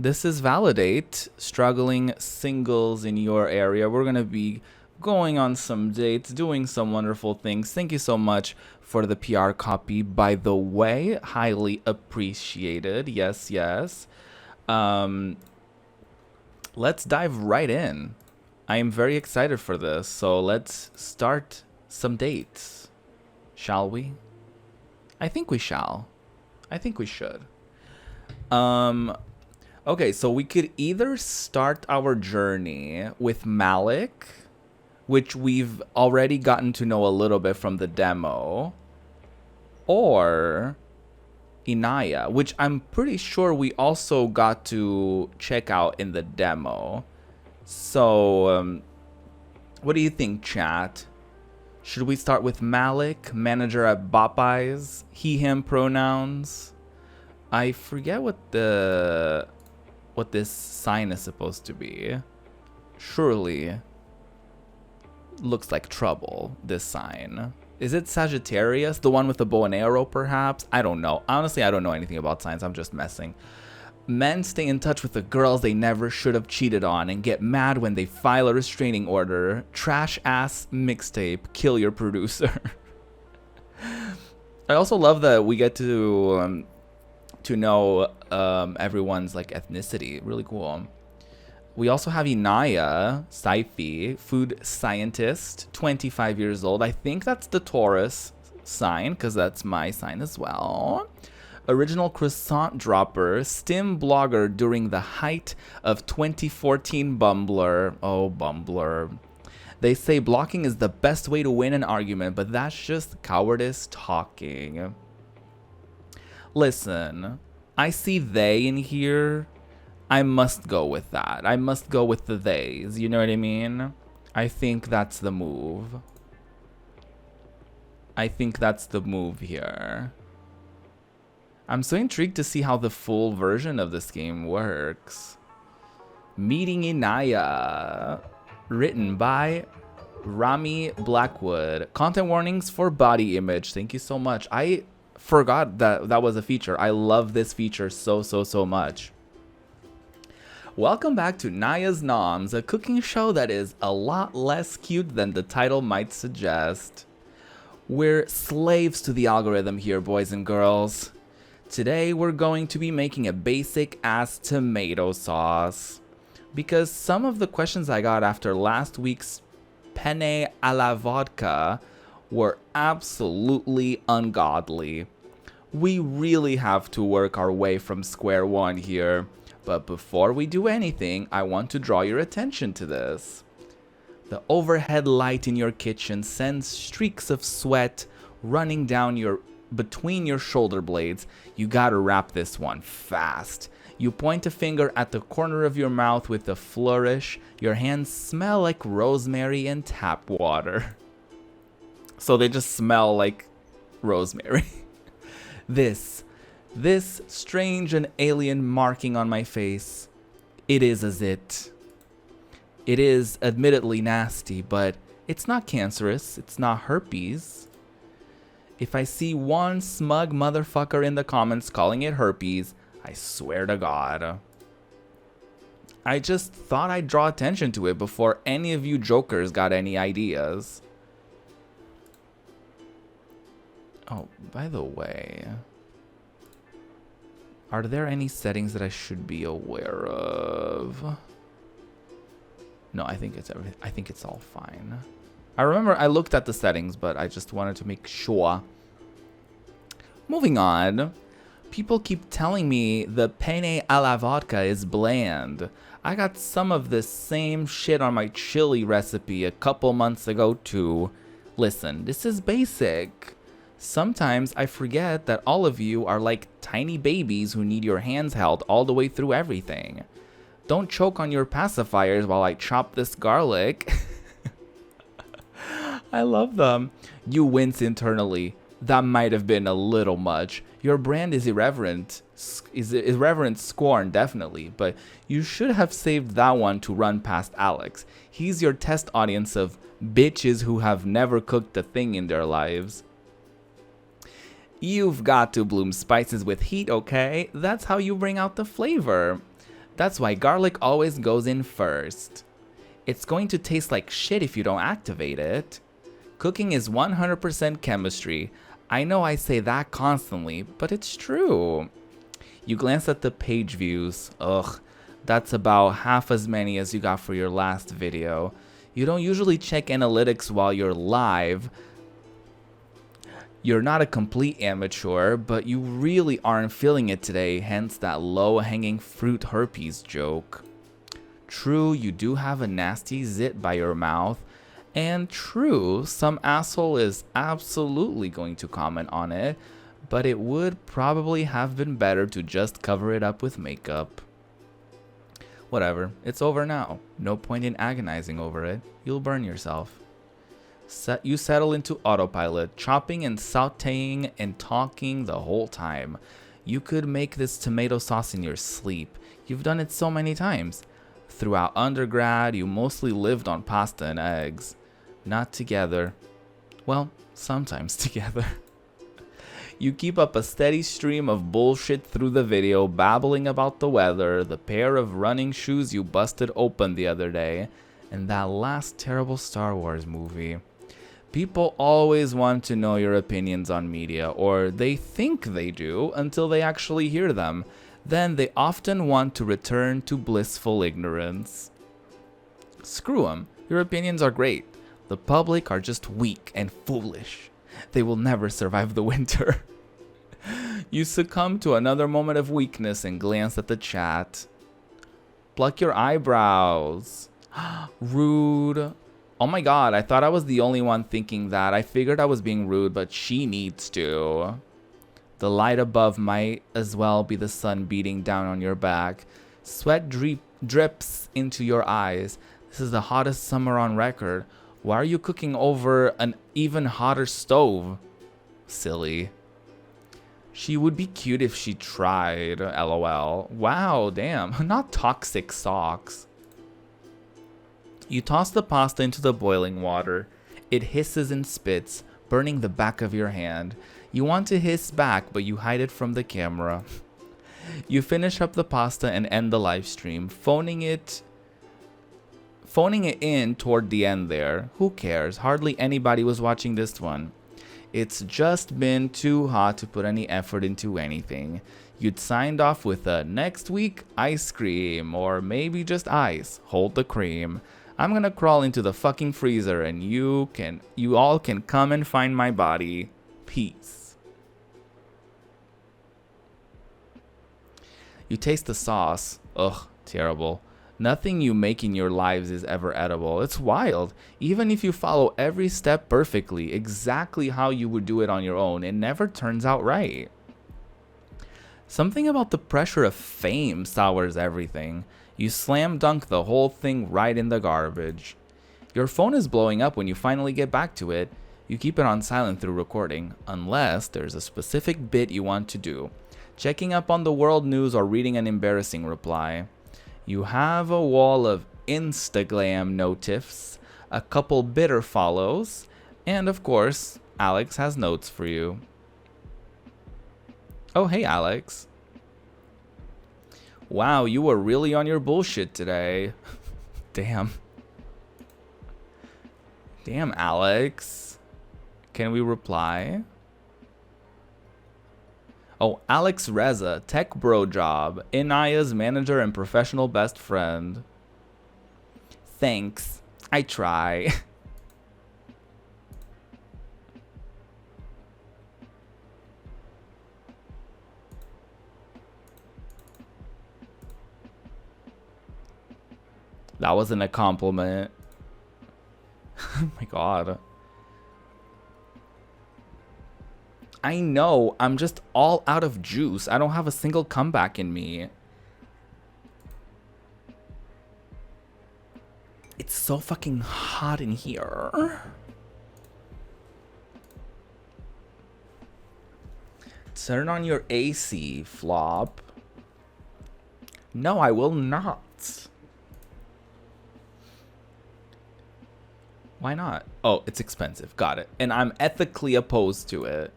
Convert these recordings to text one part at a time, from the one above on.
This is ValiDate, struggling singles in your area. We're going to be going on some dates, doing some wonderful things. Thank you so much for the PR copy, by the way. Highly appreciated. Yes, yes. Um, let's dive right in. I am very excited for this. So let's start some dates. Shall we? I think we shall. I think we should. Okay, so we could either start our journey with Malik, which we've already gotten to know a little bit from the demo, or Inaya, which I'm pretty sure we also got to check out in the demo. So, what do you think, chat? Should we start with Malik, manager at Popeyes, he, him pronouns? I forget what this sign is supposed to be. Surely looks like trouble, this sign. Is it Sagittarius, the one with the bow and arrow, perhaps? I don't know. Honestly, I don't know anything about signs. I'm just messing. Men stay in touch with the girls they never should have cheated on and get mad when they file a restraining order. Trash ass mixtape. Kill your producer. I also love that we get to know everyone's like ethnicity. Really cool. We also have Inaya, Saifi, food scientist, 25 years old. I think that's the Taurus sign, because that's my sign as well. Original croissant dropper, stim blogger during the height of 2014 Bumbler. Oh, Bumbler. They say blocking is the best way to win an argument, but that's just cowardice talking. Listen, I see they in here. I must go with that. I must go with the theys. You know what I mean? I think that's the move. I think that's the move here. I'm so intrigued to see how the full version of this game works. Meeting Inaya. Written by Rami Blackwood. Content warnings for body image. Thank you so much. I forgot that was a feature. I love this feature so much. Welcome back to Naya's Noms, a cooking show that is a lot less cute than the title might suggest. We're slaves to the algorithm here, boys and girls. Today we're going to be making a basic ass tomato sauce. Because some of the questions I got after last week's penne a la vodka were absolutely ungodly. We really have to work our way from square one here. But before we do anything, I want to draw your attention to this. The overhead light in your kitchen sends streaks of sweat running down between your shoulder blades. You gotta wrap this one fast. You point a finger at the corner of your mouth with a flourish. Your hands smell like rosemary and tap water. So they just smell like rosemary. This strange and alien marking on my face, it is a zit. It is admittedly nasty, but it's not cancerous, it's not herpes. If I see one smug motherfucker in the comments calling it herpes, I swear to God. I just thought I'd draw attention to it before any of you jokers got any ideas. Oh, by the way, are there any settings that I should be aware of? No, I think it's all fine. I remember I looked at the settings, but I just wanted to make sure. Moving on. People keep telling me the penne a la vodka is bland. I got some of this same shit on my chili recipe a couple months ago too. Listen, this is basic. Sometimes I forget that all of you are like tiny babies who need your hands held all the way through everything. Don't choke on your pacifiers while I chop this garlic. I love them. You wince internally. That might have been a little much. Your brand is irreverent scorn, definitely, but you should have saved that one to run past Alex. He's your test audience of bitches who have never cooked a thing in their lives. You've got to bloom spices with heat, okay? That's how you bring out the flavor. That's why garlic always goes in first. It's going to taste like shit if you don't activate it. Cooking is 100% chemistry. I know I say that constantly, but it's true. You glance at the page views. Ugh, that's about half as many as you got for your last video. You don't usually check analytics while you're live. You're not a complete amateur, but you really aren't feeling it today, hence that low-hanging fruit herpes joke. True, you do have a nasty zit by your mouth, and true, some asshole is absolutely going to comment on it, but it would probably have been better to just cover it up with makeup. Whatever, it's over now. No point in agonizing over it. You'll burn yourself. You settle into autopilot, chopping and sauteing and talking the whole time. You could make this tomato sauce in your sleep. You've done it so many times. Throughout undergrad, you mostly lived on pasta and eggs. Not together. Well, sometimes together. You keep up a steady stream of bullshit through the video, babbling about the weather, the pair of running shoes you busted open the other day, and that last terrible Star Wars movie. People always want to know your opinions on media, or they think they do until they actually hear them. Then they often want to return to blissful ignorance. Screw them. Your opinions are great. The public are just weak and foolish. They will never survive the winter. You succumb to another moment of weakness and glance at the chat. Pluck your eyebrows. Rude. Oh my god, I thought I was the only one thinking that. I figured I was being rude, but she needs to. The light above might as well be the sun beating down on your back. Sweat drips into your eyes. This is the hottest summer on record. Why are you cooking over an even hotter stove? Silly. She would be cute if she tried, lol. Wow, damn, not toxic socks. You toss the pasta into the boiling water. It hisses and spits, burning the back of your hand. You want to hiss back, but you hide it from the camera. You finish up the pasta and end the live stream, phoning it in toward the end there. Who cares? Hardly anybody was watching this one. It's just been too hot to put any effort into anything. You'd signed off with a next week ice cream, or maybe just ice. Hold the cream. I'm gonna crawl into the fucking freezer and you all can come and find my body. Peace. You taste the sauce. Ugh, terrible. Nothing you make in your lives is ever edible. It's wild. Even if you follow every step perfectly, exactly how you would do it on your own, it never turns out right. Something about the pressure of fame sours everything. You slam dunk the whole thing right in the garbage. Your phone is blowing up when you finally get back to it. You keep it on silent through recording, unless there's a specific bit you want to do. Checking up on the world news or reading an embarrassing reply. You have a wall of Instagram notifs, a couple bitter follows, and of course, Alex has notes for you. Oh, hey, Alex. Wow, you were really on your bullshit today. Damn. Damn, Alex. Can we reply? Oh, Alex Reza, tech bro job. Inaya's manager and professional best friend. Thanks. I try. That wasn't a compliment. Oh my god. I know, I'm just all out of juice. I don't have a single comeback in me. It's so fucking hot in here. Turn on your AC, Flop. No, I will not. Why not? Oh, it's expensive. Got it. And I'm ethically opposed to it.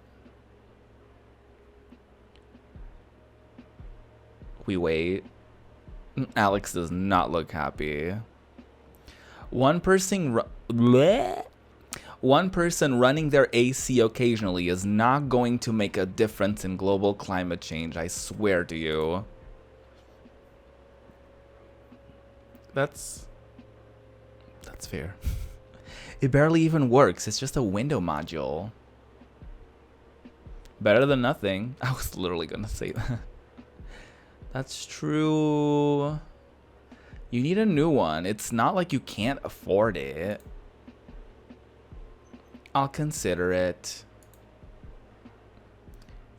We wait. Alex does not look happy. One person bleh. One person running their AC occasionally is not going to make a difference in global climate change, I swear to you. That's fair. It barely even works. It's just a window module. Better than nothing. I was literally gonna say that. That's true. You need a new one. It's not like you can't afford it. I'll consider it.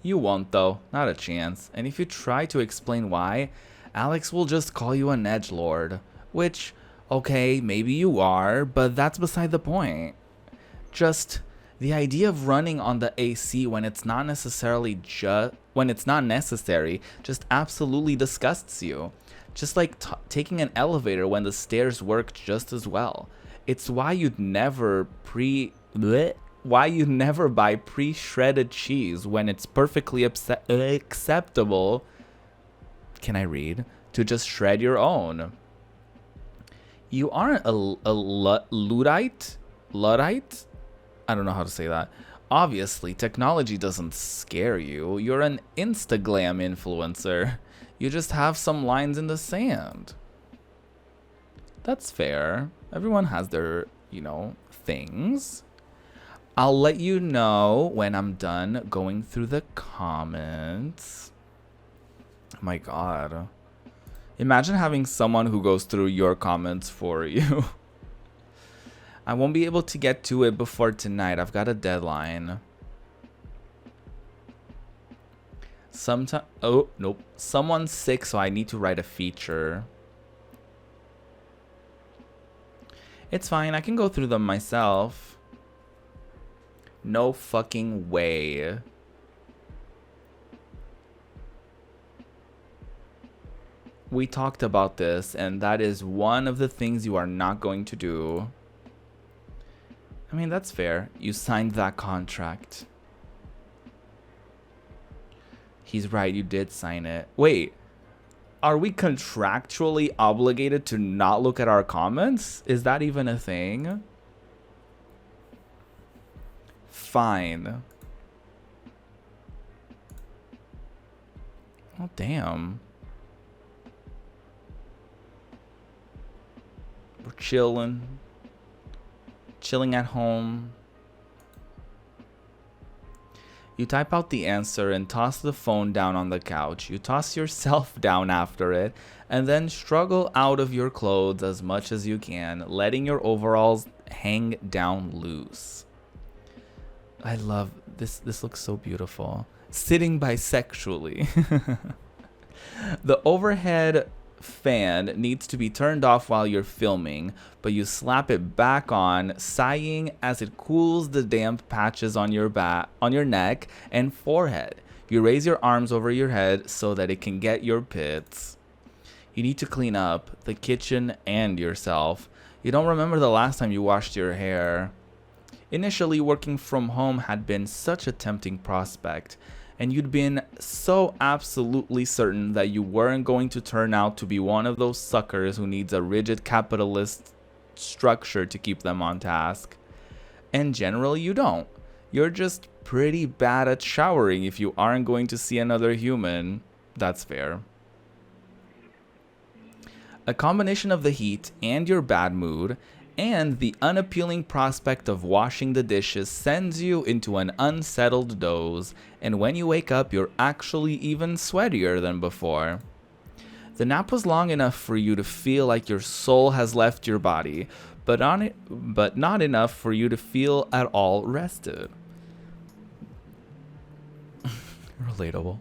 You won't though. Not a chance. And if you try to explain why, Alex will just call you an edgelord. Which, okay, maybe you are, but that's beside the point. Just the idea of running on the AC when it's not necessarily necessary just absolutely disgusts you. Just like taking an elevator when the stairs work just as well. It's why you'd never buy pre-shredded cheese when it's perfectly acceptable. Can I read? To just shred your own. You aren't a Luddite? Luddite? I don't know how to say that. Obviously, technology doesn't scare you. You're an Instaglam influencer. You just have some lines in the sand. That's fair. Everyone has their, things. I'll let you know when I'm done going through the comments. Oh my god. Imagine having someone who goes through your comments for you. I won't be able to get to it before tonight. I've got a deadline. Oh, nope. Someone's sick, so I need to write a feature. It's fine. I can go through them myself. No fucking way. We talked about this, and that is one of the things you are not going to do. I mean, that's fair. You signed that contract. He's right, you did sign it. Wait, are we contractually obligated to not look at our comments? Is that even a thing? Fine. Oh, damn. We're chilling at home. You type out the answer and toss the phone down on the couch. You toss yourself down after it and then struggle out of your clothes as much as you can, letting your overalls hang down loose. I love this. This looks so beautiful. Sitting bisexually. The overhead fan needs to be turned off while you're filming, but you slap it back on, sighing as it cools the damp patches on your neck and forehead. You raise your arms over your head so that it can get your pits. You need to clean up the kitchen and yourself. You don't remember the last time you washed your hair. Initially, working from home had been such a tempting prospect, and you'd been so absolutely certain that you weren't going to turn out to be one of those suckers who needs a rigid capitalist structure to keep them on task. And generally you don't. You're just pretty bad at showering if you aren't going to see another human. That's fair. A combination of the heat and your bad mood and the unappealing prospect of washing the dishes sends you into an unsettled doze, and when you wake up, you're actually even sweatier than before. The nap was long enough for you to feel like your soul has left your body, but not enough for you to feel at all rested. Relatable.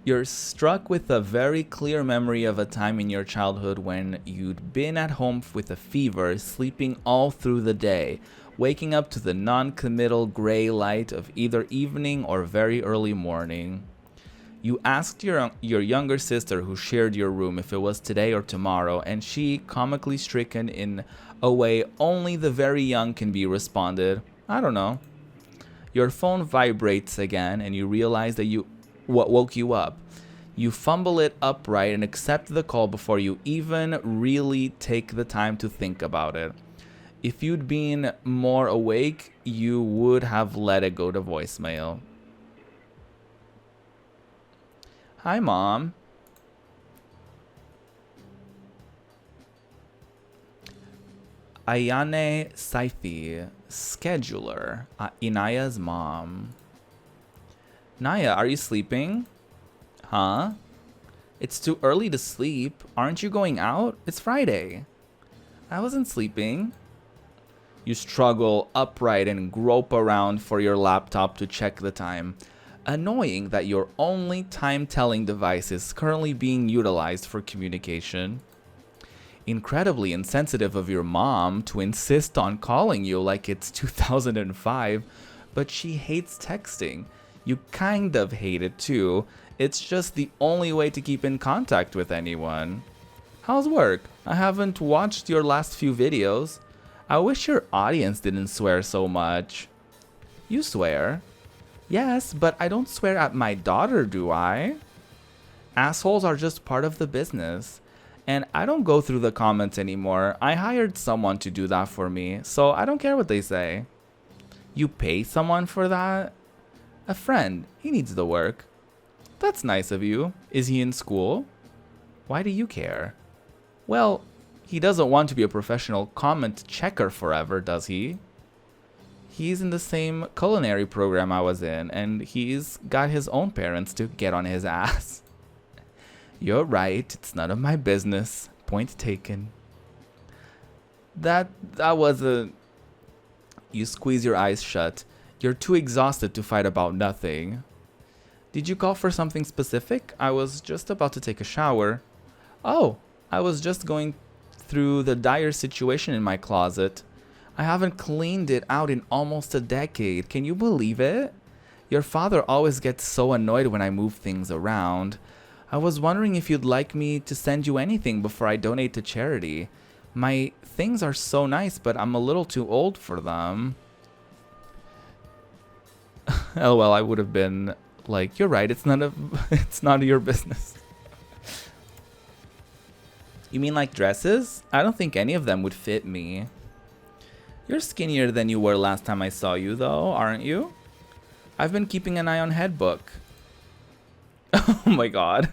You're struck with a very clear memory of a time in your childhood when you'd been at home with a fever, sleeping all through the day, waking up to the non-committal gray light of either evening or very early morning. You asked your younger sister who shared your room if it was today or tomorrow, and she, comically stricken in a way only the very young can be, responded, "I don't know." Your phone vibrates again, and you realize that what woke you up. You fumble it upright and accept the call before you even really take the time to think about it. If you'd been more awake, you would have let it go to voicemail. Hi, Mom. Ayane Saifi, scheduler, Inaya's mom. Naya, are you sleeping? Huh? It's too early to sleep. Aren't you going out? It's Friday. I wasn't sleeping. You struggle upright and grope around for your laptop to check the time. Annoying that your only time-telling device is currently being utilized for communication. Incredibly insensitive of your mom to insist on calling you like it's 2005, but she hates texting. You kind of hate it too. It's just the only way to keep in contact with anyone. How's work? I haven't watched your last few videos. I wish your audience didn't swear so much. You swear? Yes, but I don't swear at my daughter, do I? Assholes are just part of the business. And I don't go through the comments anymore. I hired someone to do that for me, so I don't care what they say. You pay someone for that? A friend. He needs the work. That's nice of you. Is he in school? Why do you care? Well, he doesn't want to be a professional comment checker forever, does he? He's in the same culinary program I was in, and he's got his own parents to get on his ass. You're right, it's none of my business. Point taken. That was a... You squeeze your eyes shut. You're too exhausted to fight about nothing. Did you call for something specific? I was just about to take a shower. Oh, I was just going through the dire situation in my closet. I haven't cleaned it out in almost a decade. Can you believe it? Your father always gets so annoyed when I move things around. I was wondering if you'd like me to send you anything before I donate to charity. My things are so nice, but I'm a little too old for them. LOL, I would have been like, you're right, it's none of your business. You mean like dresses? I don't think any of them would fit me. You're skinnier than you were last time I saw you, though, aren't you? I've been keeping an eye on Headbook. Oh my god.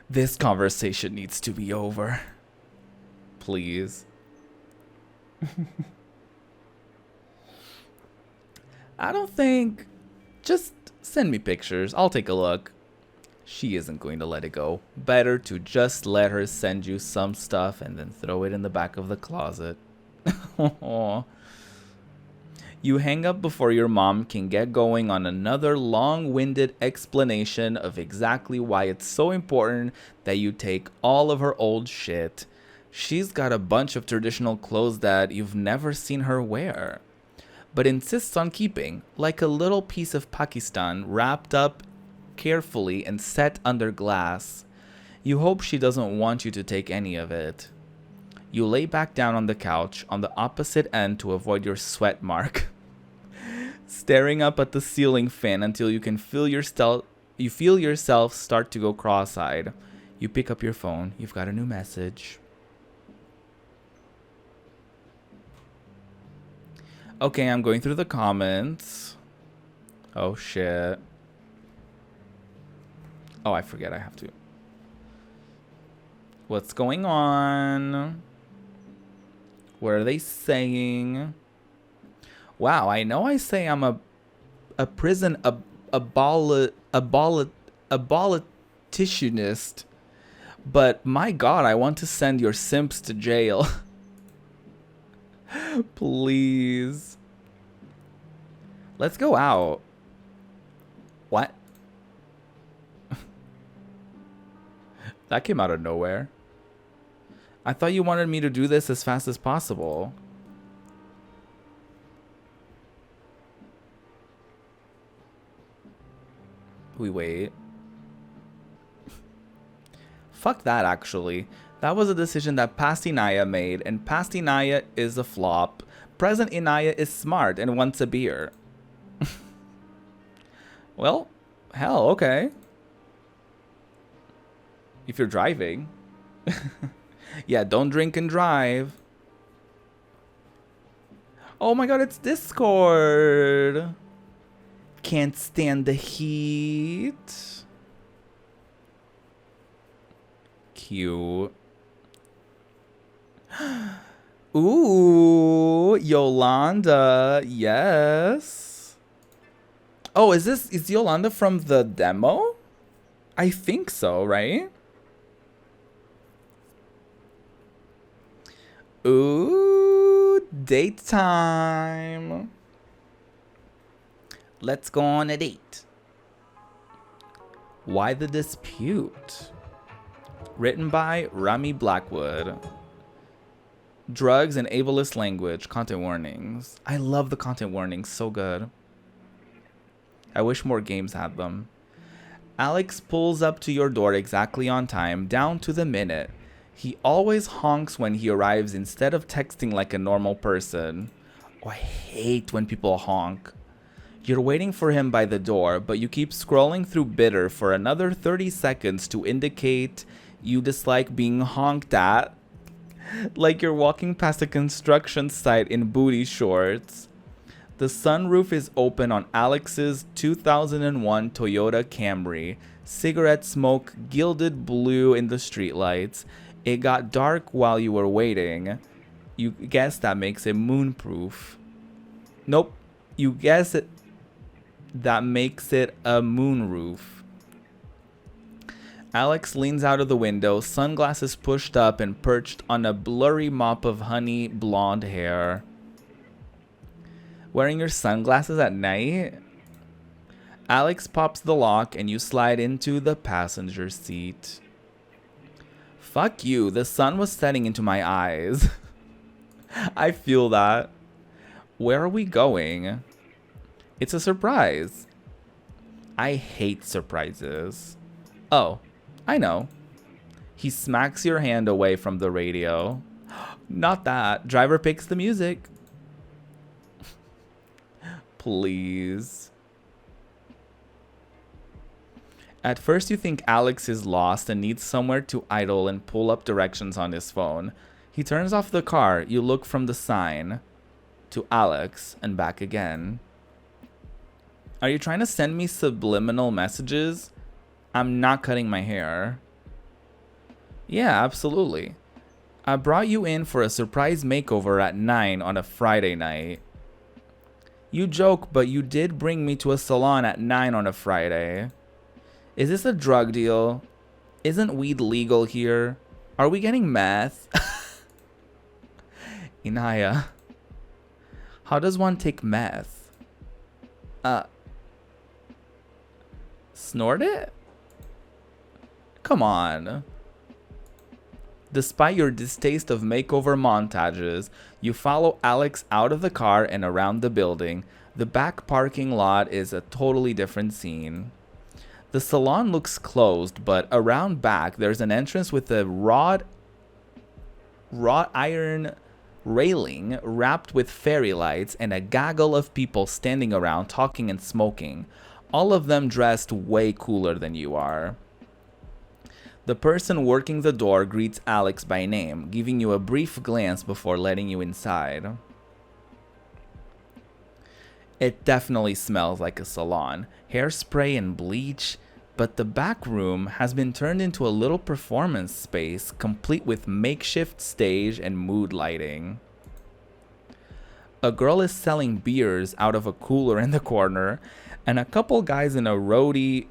This conversation needs to be over. Please. I don't think... Just send me pictures. I'll take a look. She isn't going to let it go. Better to just let her send you some stuff and then throw it in the back of the closet. You hang up before your mom can get going on another long-winded explanation of exactly why it's so important that you take all of her old shit. She's got a bunch of traditional clothes that you've never seen her wear, but insists on keeping, like a little piece of Pakistan wrapped up carefully and set under glass. You hope she doesn't want you to take any of it. You lay back down on the couch on the opposite end to avoid your sweat mark, staring up at the ceiling fan until you can feel yourself start to go cross-eyed. You pick up your phone. You've got a new message. Okay, I'm going through the comments. Oh shit. Oh, I forget I have to. What's going on? What are they saying? Wow, I know I say I'm a abolitionist, but my god, I want to send your simps to jail. Please. Let's go out. What? That came out of nowhere. I thought you wanted me to do this as fast as possible. We wait. Fuck that, actually. That was a decision that past Inaya made, and past Inaya is a flop. Present Inaya is smart and wants a beer. Well, hell, okay. if you're driving. Yeah, don't drink and drive. Oh my god, it's Discord. Can't stand the heat. Cute. Ooh, Yolanda. Yes. Oh, is Yolanda from the demo? I think so, right? Ooh, date time. Let's go on a date. Why the dispute? Written by Rami Blackwood. Drugs and ableist language. Content warnings. I love the content warnings. So good. I wish more games had them. Alex pulls up to your door exactly on time, down to the minute. He always honks when he arrives instead of texting like a normal person. Oh, I hate when people honk. You're waiting for him by the door, but you keep scrolling through Bitter for another 30 seconds to indicate you dislike being honked at. Like you're walking past a construction site in booty shorts. The sunroof is open on Alex's 2001 Toyota Camry. Cigarette smoke gilded blue in the streetlights. It got dark while you were waiting. You guess that makes it moonproof. Nope. You guess it. That makes it a moonroof. Alex leans out of the window, sunglasses pushed up and perched on a blurry mop of honey blonde hair. Wearing your sunglasses at night? Alex pops the lock and you slide into the passenger seat. Fuck you, the sun was setting into my eyes. I feel that. Where are we going? It's a surprise. I hate surprises. Oh, I know. He smacks your hand away from the radio. Not that. Driver picks the music. Please. At first you think Alex is lost and needs somewhere to idle and pull up directions on his phone. He turns off the car. You look from the sign to Alex and back again. Are you trying to send me subliminal messages? I'm not cutting my hair. Yeah, absolutely. I brought you in for a surprise makeover at 9 on a Friday night. You joke, but you did bring me to a salon at 9 on a Friday. Is this a drug deal? Isn't weed legal here? Are we getting meth? Inaya. How does one take meth? Snort it? Come on. Despite your distaste of makeover montages, you follow Alex out of the car and around the building. The back parking lot is a totally different scene. The salon looks closed, but around back there's an entrance with a wrought iron railing wrapped with fairy lights and a gaggle of people standing around talking and smoking, all of them dressed way cooler than you are. The person working the door greets Alex by name, giving you a brief glance before letting you inside. It definitely smells like a salon, hairspray and bleach, but the back room has been turned into a little performance space complete with makeshift stage and mood lighting. A girl is selling beers out of a cooler in the corner, and a couple guys in roadie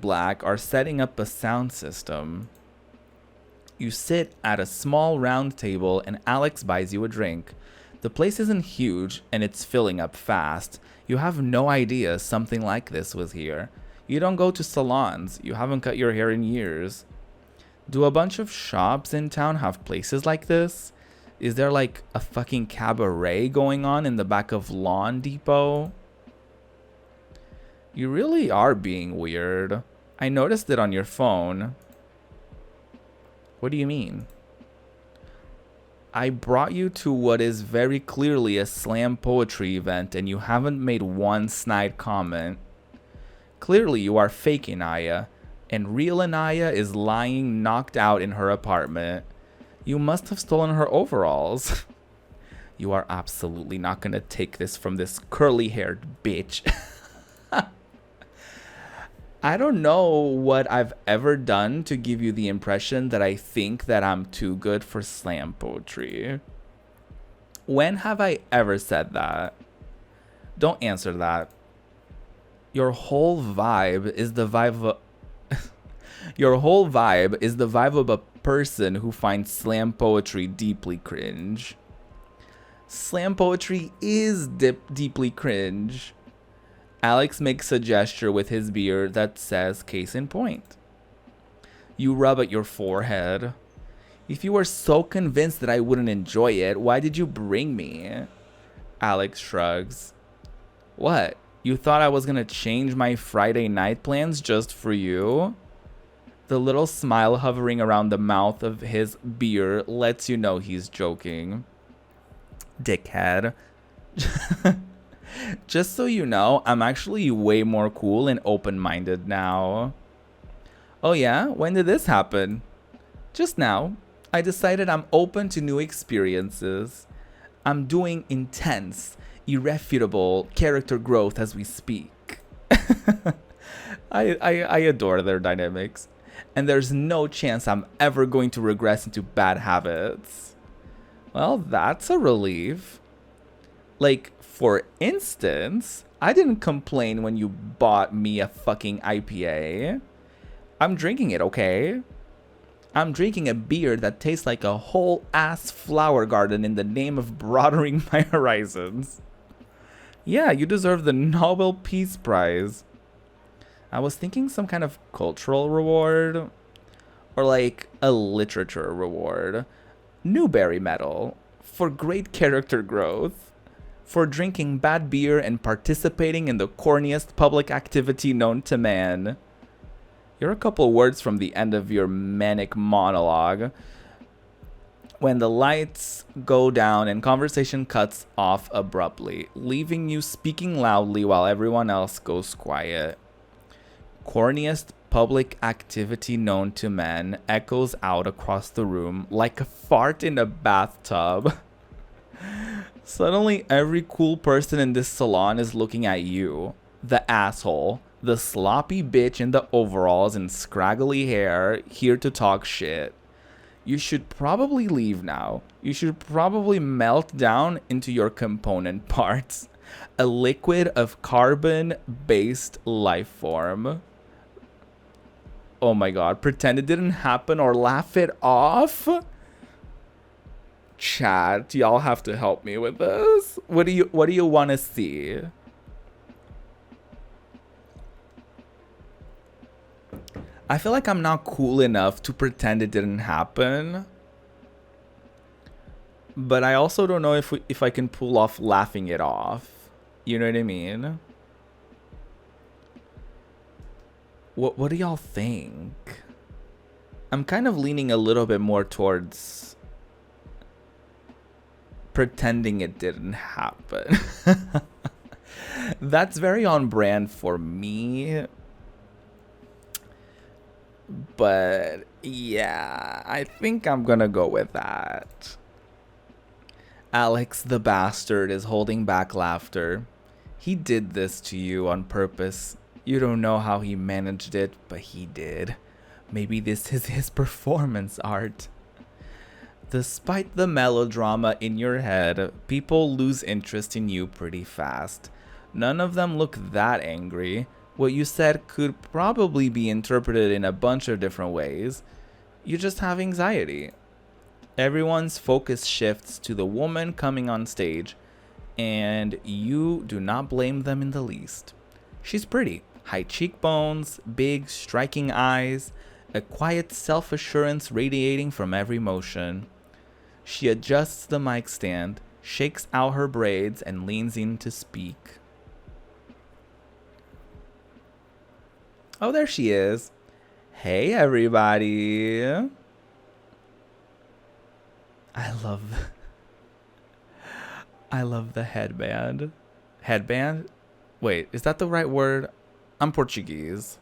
black are setting up a sound system. You sit at a small round table and Alex buys you a drink. The place isn't huge and it's filling up fast. You have no idea something like this was here. You don't go to salons. You haven't cut your hair in years. Do a bunch of shops in town have places like this? Is there like a fucking cabaret going on in the back of Lawn Depot? You really are being weird. I noticed it on your phone. What do you mean? I brought you to what is very clearly a slam poetry event and you haven't made one snide comment. Clearly you are fake, Inaya, and real Inaya is lying knocked out in her apartment. You must have stolen her overalls. You are absolutely not gonna take this from this curly-haired bitch. I don't know what I've ever done to give you the impression that I think that I'm too good for slam poetry. When have I ever said that? Don't answer that. Your whole vibe is the vibe of your whole vibe is the vibe of a person who finds slam poetry deeply cringe. Slam poetry is deeply cringe. Alex makes a gesture with his beard that says case in point. You rub at your forehead. If you were so convinced that I wouldn't enjoy it, why did you bring me? Alex shrugs. What? You thought I was gonna change my Friday night plans just for you? The little smile hovering around the mouth of his beard lets you know he's joking. Dickhead. Just so you know, I'm actually way more cool and open-minded now. Oh yeah? When did this happen? Just now. I decided I'm open to new experiences. I'm doing intense, irrefutable character growth as we speak. I adore their dynamics. And there's no chance I'm ever going to regress into bad habits. Well, that's a relief. Like, for instance, I didn't complain when you bought me a fucking IPA. I'm drinking it, okay? I'm drinking a beer that tastes like a whole ass flower garden in the name of broadening my horizons. Yeah, you deserve the Nobel Peace Prize. I was thinking some kind of cultural reward. Or like a literature reward. Newbery Medal. For great character growth. For drinking bad beer and participating in the corniest public activity known to man. You're a couple words from the end of your manic monologue. When the lights go down and conversation cuts off abruptly, leaving you speaking loudly while everyone else goes quiet. Corniest public activity known to man echoes out across the room like a fart in a bathtub. Suddenly, every cool person in this salon is looking at you, the asshole, the sloppy bitch in the overalls and scraggly hair, here to talk shit. You should probably leave now. You should probably melt down into your component parts. A liquid of carbon-based life form. Oh my god, pretend it didn't happen or laugh it off? Chat, y'all have to help me with this. What do you want to see? I feel like I'm not cool enough to pretend it didn't happen. But I also don't know if I can pull off laughing it off. You know what I mean? What do y'all think? I'm kind of leaning a little bit more towards pretending it didn't happen. That's very on brand for me. But yeah, I think I'm gonna go with that. Alex the bastard is holding back laughter. He did this to you on purpose. You don't know how he managed it, but he did. Maybe this is his performance art. Despite the melodrama in your head, people lose interest in you pretty fast. None of them look that angry. What you said could probably be interpreted in a bunch of different ways. You just have anxiety. Everyone's focus shifts to the woman coming on stage, and you do not blame them in the least. She's pretty. High cheekbones, big, striking eyes, a quiet self-assurance radiating from every motion. She adjusts the mic stand, shakes out her braids, and leans in to speak. Oh, there she is. Hey, everybody. I love the headband. Headband? Wait, is that the right word? I'm Portuguese.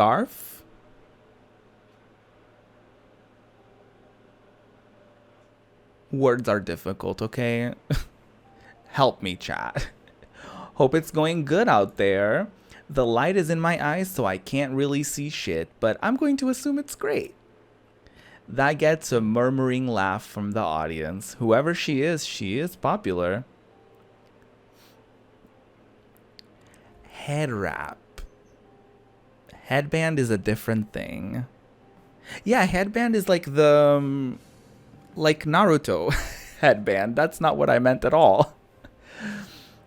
scarf? Words are difficult, okay? Help me, chat. Hope it's going good out there. The light is in my eyes, so I can't really see shit, but I'm going to assume it's great. That gets a murmuring laugh from the audience. Whoever she is popular. Head wrap. Headband is a different thing. Yeah, headband is like the like Naruto headband. That's not what I meant at all.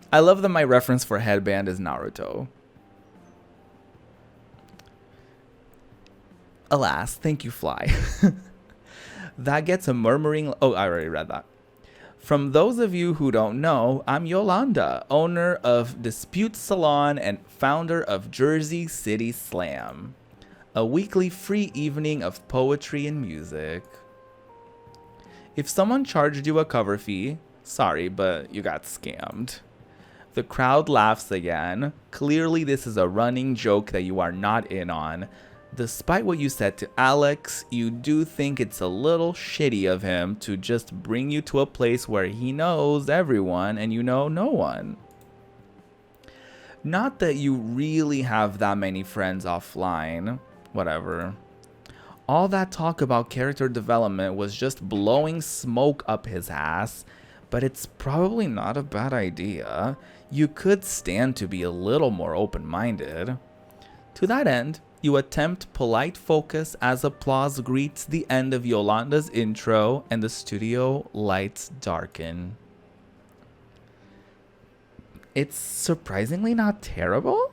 I love that my reference for headband is Naruto. Alas, thank you, Fly. That gets a murmuring... Oh, I already read that. From those of you who don't know, I'm Yolanda, owner of Dispute Salon and founder of Jersey City Slam, a weekly free evening of poetry and music. If someone charged you a cover fee, sorry, but you got scammed. The crowd laughs again. Clearly, this is a running joke that you are not in on. Despite what you said to Alex, you do think it's a little shitty of him to just bring you to a place where he knows everyone and you know no one. Not that you really have that many friends offline. Whatever. All that talk about character development was just blowing smoke up his ass, but it's probably not a bad idea. You could stand to be a little more open-minded. To that end, you attempt polite focus as applause greets the end of Yolanda's intro and the studio lights darken. It's surprisingly not terrible.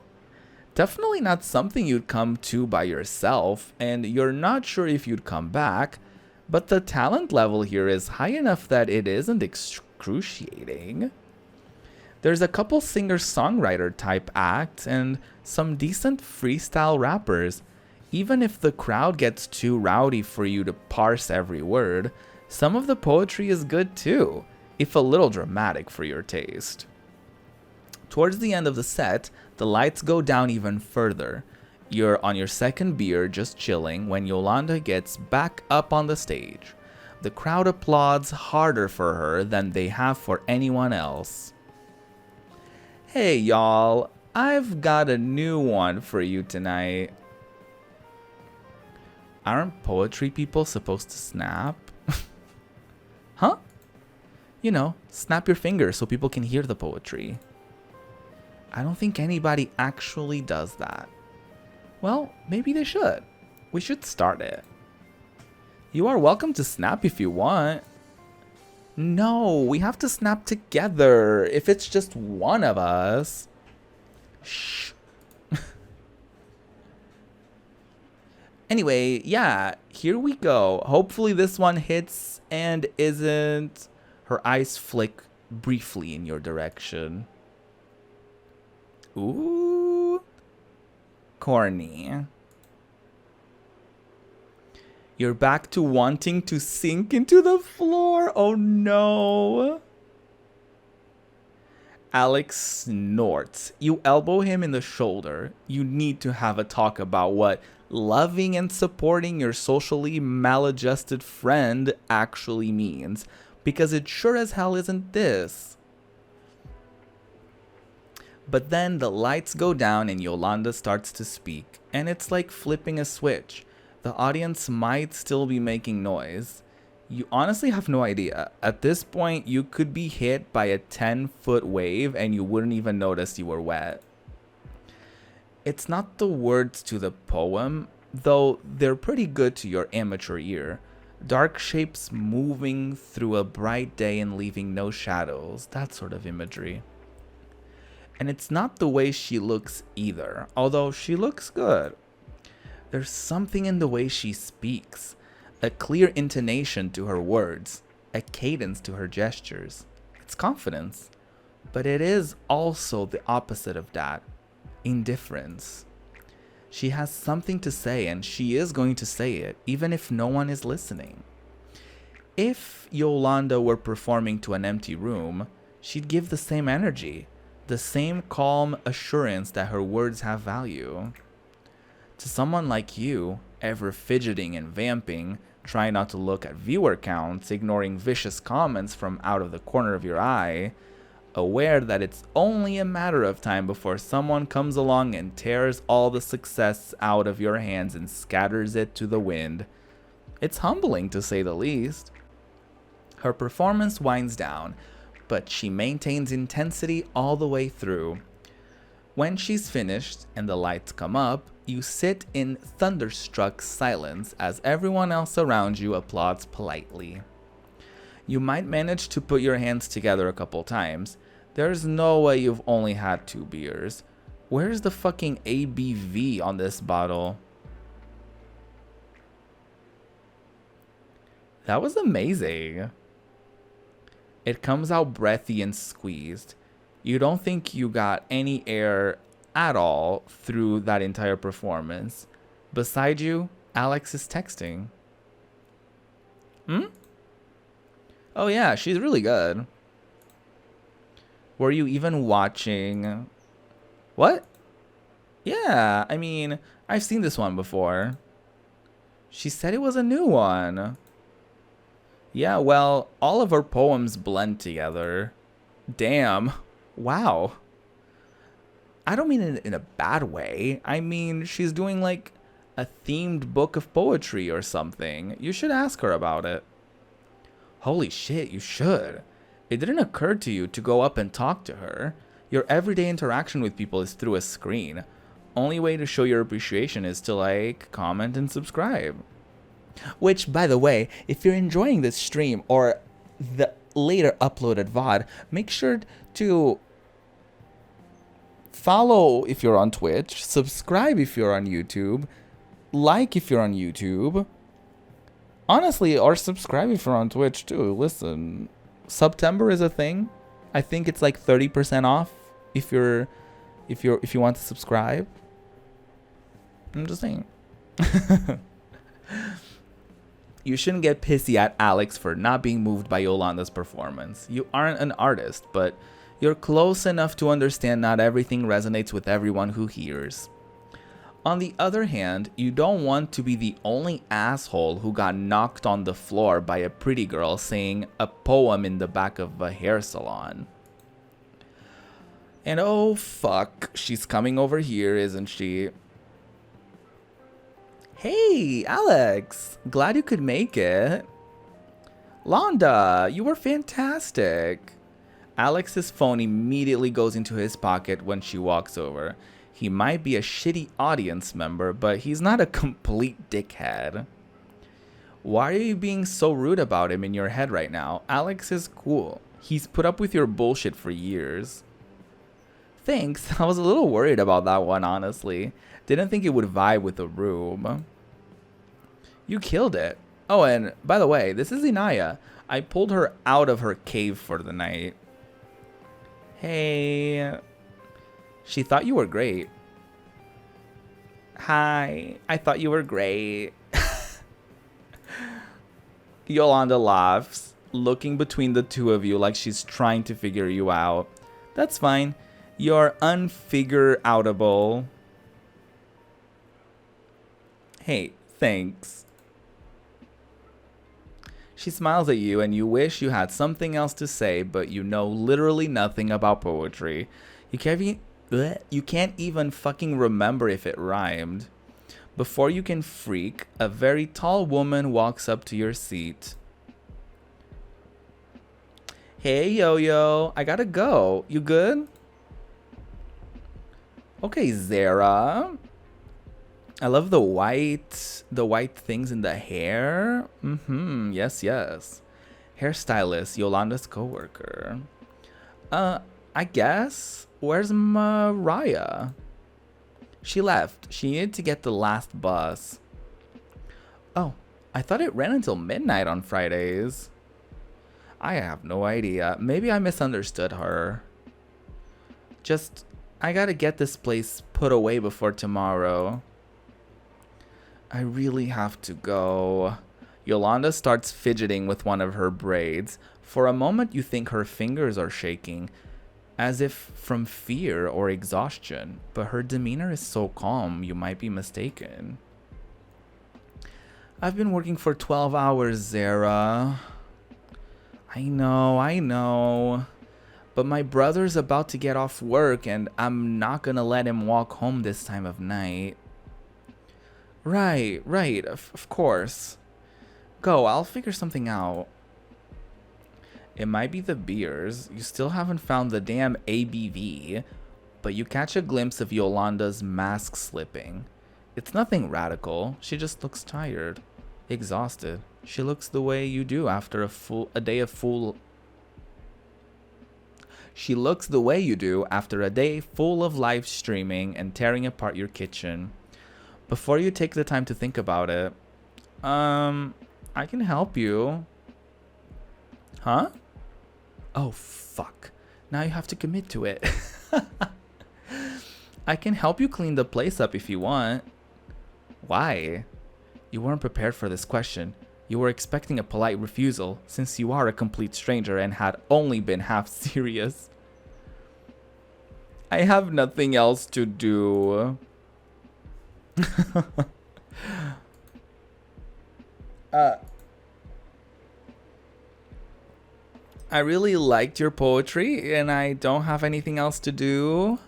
Definitely not something you'd come to by yourself, and you're not sure if you'd come back, but the talent level here is high enough that it isn't excruciating. There's a couple singer-songwriter type acts and some decent freestyle rappers. Even if the crowd gets too rowdy for you to parse every word, some of the poetry is good too, if a little dramatic for your taste. Towards the end of the set, the lights go down even further. You're on your second beer just chilling when Yolanda gets back up on the stage. The crowd applauds harder for her than they have for anyone else. Hey y'all, I've got a new one for you tonight. Aren't poetry people supposed to snap? Huh? You know, snap your fingers so people can hear the poetry. I don't think anybody actually does that. Well, maybe they should. We should start it. You are welcome to snap if you want. No, we have to snap together if it's just one of us. Shh. Anyway, yeah, here we go. Hopefully this one hits and isn't... Her eyes flick briefly in your direction. Ooh. Corny. You're back to wanting to sink into the floor. Oh no. Alex snorts. You elbow him in the shoulder. You need to have a talk about what loving and supporting your socially maladjusted friend actually means, because it sure as hell isn't this. But then the lights go down and Yolanda starts to speak, and it's like flipping a switch. The audience might still be making noise. You honestly have no idea. At this point, you could be hit by a 10-foot wave and you wouldn't even notice you were wet. It's not the words to the poem, though they're pretty good to your amateur ear. Dark shapes moving through a bright day and leaving no shadows, that sort of imagery. And it's not the way she looks either, although she looks good. There's something in the way she speaks, a clear intonation to her words, a cadence to her gestures. It's confidence, but it is also the opposite of that, indifference. She has something to say and she is going to say it, even if no one is listening. If Yolanda were performing to an empty room, she'd give the same energy, the same calm assurance that her words have value. To someone like you, ever fidgeting and vamping, trying not to look at viewer counts, ignoring vicious comments from out of the corner of your eye, aware that it's only a matter of time before someone comes along and tears all the success out of your hands and scatters it to the wind. It's humbling, to say the least. Her performance winds down, but she maintains intensity all the way through. When she's finished and the lights come up, you sit in thunderstruck silence as everyone else around you applauds politely. You might manage to put your hands together a couple times. There's no way you've only had 2 beers. Where's the fucking ABV on this bottle? That was amazing. It comes out breathy and squeezed. You don't think you got any air at all through that entire performance. Beside you, Alex is texting. Oh yeah, she's really good. Were you even watching? What? Yeah, I mean, I've seen this one before. She said it was a new one. Yeah, well, all of her poems blend together. Damn. Wow. I don't mean it in a bad way. I mean, she's doing like a themed book of poetry or something. You should ask her about it. Holy shit, you should. It didn't occur to you to go up and talk to her. Your everyday interaction with people is through a screen. Only way to show your appreciation is to like, comment, and subscribe. Which, by the way, if you're enjoying this stream or the later uploaded VOD, make sure to follow if you're on Twitch, subscribe if you're on YouTube, like if you're on YouTube. Honestly, or subscribe if you're on Twitch too. Listen, September is a thing. I think it's like 30% off if you want to subscribe. I'm just saying. You shouldn't get pissy at Alex for not being moved by Yolanda's performance. You aren't an artist, but you're close enough to understand not everything resonates with everyone who hears. On the other hand, you don't want to be the only asshole who got knocked on the floor by a pretty girl saying a poem in the back of a hair salon. And oh fuck, she's coming over here, isn't she? Hey, Alex, glad you could make it. Yolanda, you were fantastic. Alex's phone immediately goes into his pocket when she walks over. He might be a shitty audience member, but he's not a complete dickhead. Why are you being so rude about him in your head right now? Alex is cool. He's put up with your bullshit for years. Thanks, I was a little worried about that one, honestly. Didn't think it would vibe with the room. You killed it. Oh, and by the way, this is Inaya. I pulled her out of her cave for the night. Hey. She thought you were great. Hi, I thought you were great. Yolanda laughs, looking between the two of you like she's trying to figure you out. That's fine. You're unfigure-outable. Hey, thanks. She smiles at you and you wish you had something else to say, but you know literally nothing about poetry. You can't even fucking remember if it rhymed. Before you can freak, a very tall woman walks up to your seat. Hey, Yo-Yo, I gotta go. You good? Okay, Zara. I love the white things in the hair. Yes, yes. Hairstylist, Yolanda's coworker. I guess. Where's Mariah? She left. She needed to get the last bus. Oh, I thought it ran until midnight on Fridays. I have no idea. Maybe I misunderstood her. I gotta get this place put away before tomorrow. I really have to go. Yolanda starts fidgeting with one of her braids. For a moment, you think her fingers are shaking. as if from fear or exhaustion, but her demeanor is so calm you might be mistaken. I've been working for 12 hours, Zara. I know. But my brother's about to get off work and I'm not gonna let him walk home this time of night. Right, of course. Go, I'll figure something out. It might be the beers. You still haven't found the damn ABV, but you catch a glimpse of Yolanda's mask slipping. It's nothing radical. She just looks tired, exhausted. She looks the way you do after a day full of live streaming and tearing apart your kitchen. Before you take the time to think about it, I can help you. Huh? Oh, fuck. Now you have to commit to it. I can help you clean the place up if you want. Why? You weren't prepared for this question. You were expecting a polite refusal, since you are a complete stranger and had only been half serious. I have nothing else to do. I really liked your poetry and I don't have anything else to do.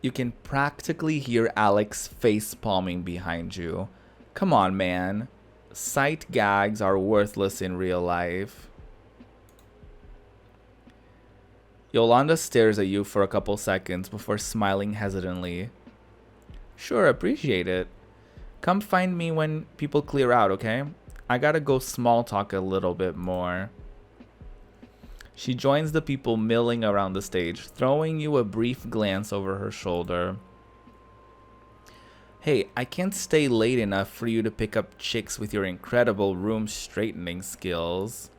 You can practically hear Alex face palming behind you. Come on, man. Sight gags are worthless in real life. Yolanda stares at you for a couple seconds before smiling hesitantly. Sure, appreciate it. Come find me when people clear out, okay? I gotta go small talk a little bit more. She joins the people milling around the stage, throwing you a brief glance over her shoulder. Hey, I can't stay late enough for you to pick up chicks with your incredible room straightening skills.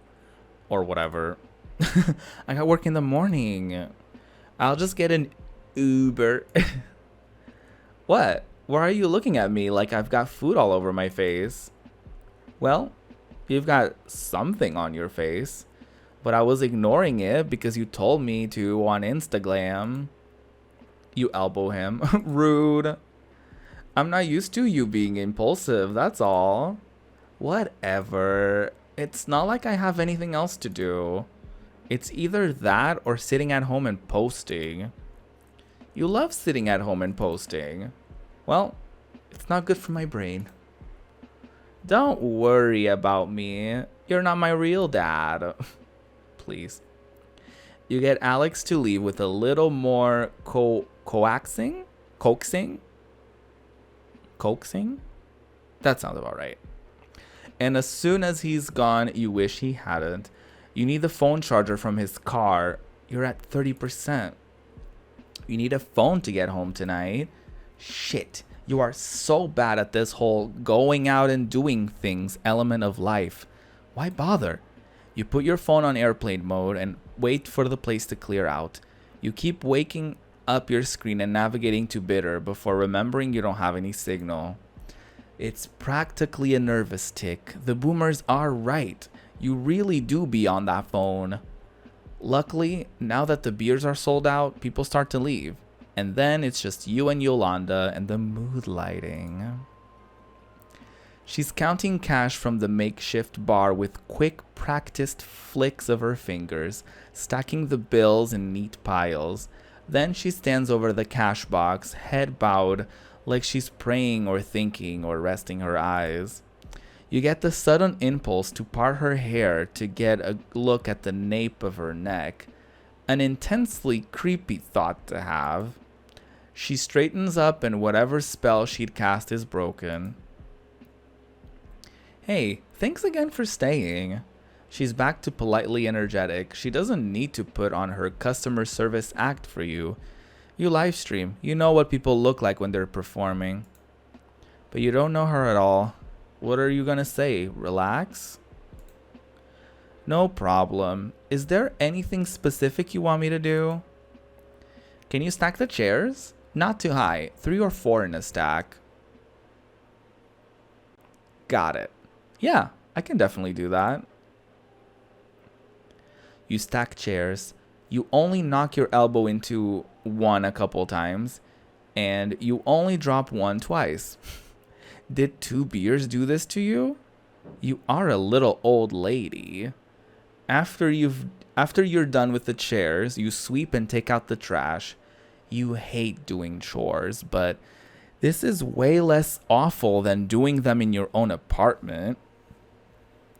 Or whatever. I got work in the morning. I'll just get an Uber. What? Why are you looking at me like I've got food all over my face? Well, you've got something on your face. But I was ignoring it because you told me to on Instagram. You elbow him. Rude. I'm not used to you being impulsive, that's all. Whatever. It's not like I have anything else to do. It's either that or sitting at home and posting. You love sitting at home and posting. Well, it's not good for my brain. Don't worry about me. You're not my real dad. Please. You get Alex to leave with a little more coaxing? That sounds about right. And as soon as he's gone, you wish he hadn't. You need the phone charger from his car. You're at 30%. You need a phone to get home tonight. Shit. You are so bad at this whole going out and doing things element of life. Why bother? You put your phone on airplane mode and wait for the place to clear out. You keep waking up your screen and navigating to bitter before remembering you don't have any signal. It's practically a nervous tick. The boomers are right. You really do be on that phone. Luckily, now that the beers are sold out, people start to leave. And then it's just you and Yolanda and the mood lighting. She's counting cash from the makeshift bar with quick, practiced flicks of her fingers, stacking the bills in neat piles. Then she stands over the cash box, head bowed, like she's praying or thinking or resting her eyes. You get the sudden impulse to part her hair to get a look at the nape of her neck. An intensely creepy thought to have. She straightens up and whatever spell she'd cast is broken. Hey, thanks again for staying. She's back to politely energetic. She doesn't need to put on her customer service act for you. You live stream. You know what people look like when they're performing. But you don't know her at all. What are you gonna say? Relax? No problem. Is there anything specific you want me to do? Can you stack the chairs? Not too high. 3 or 4 in a stack. Got it. Yeah, I can definitely do that. You stack chairs, You only knock your elbow into one a couple times, and you only drop one twice. Did 2 beers do this to you? You are a little old lady. After you're done with the chairs, you sweep and take out the trash. You hate doing chores, but this is way less awful than doing them in your own apartment.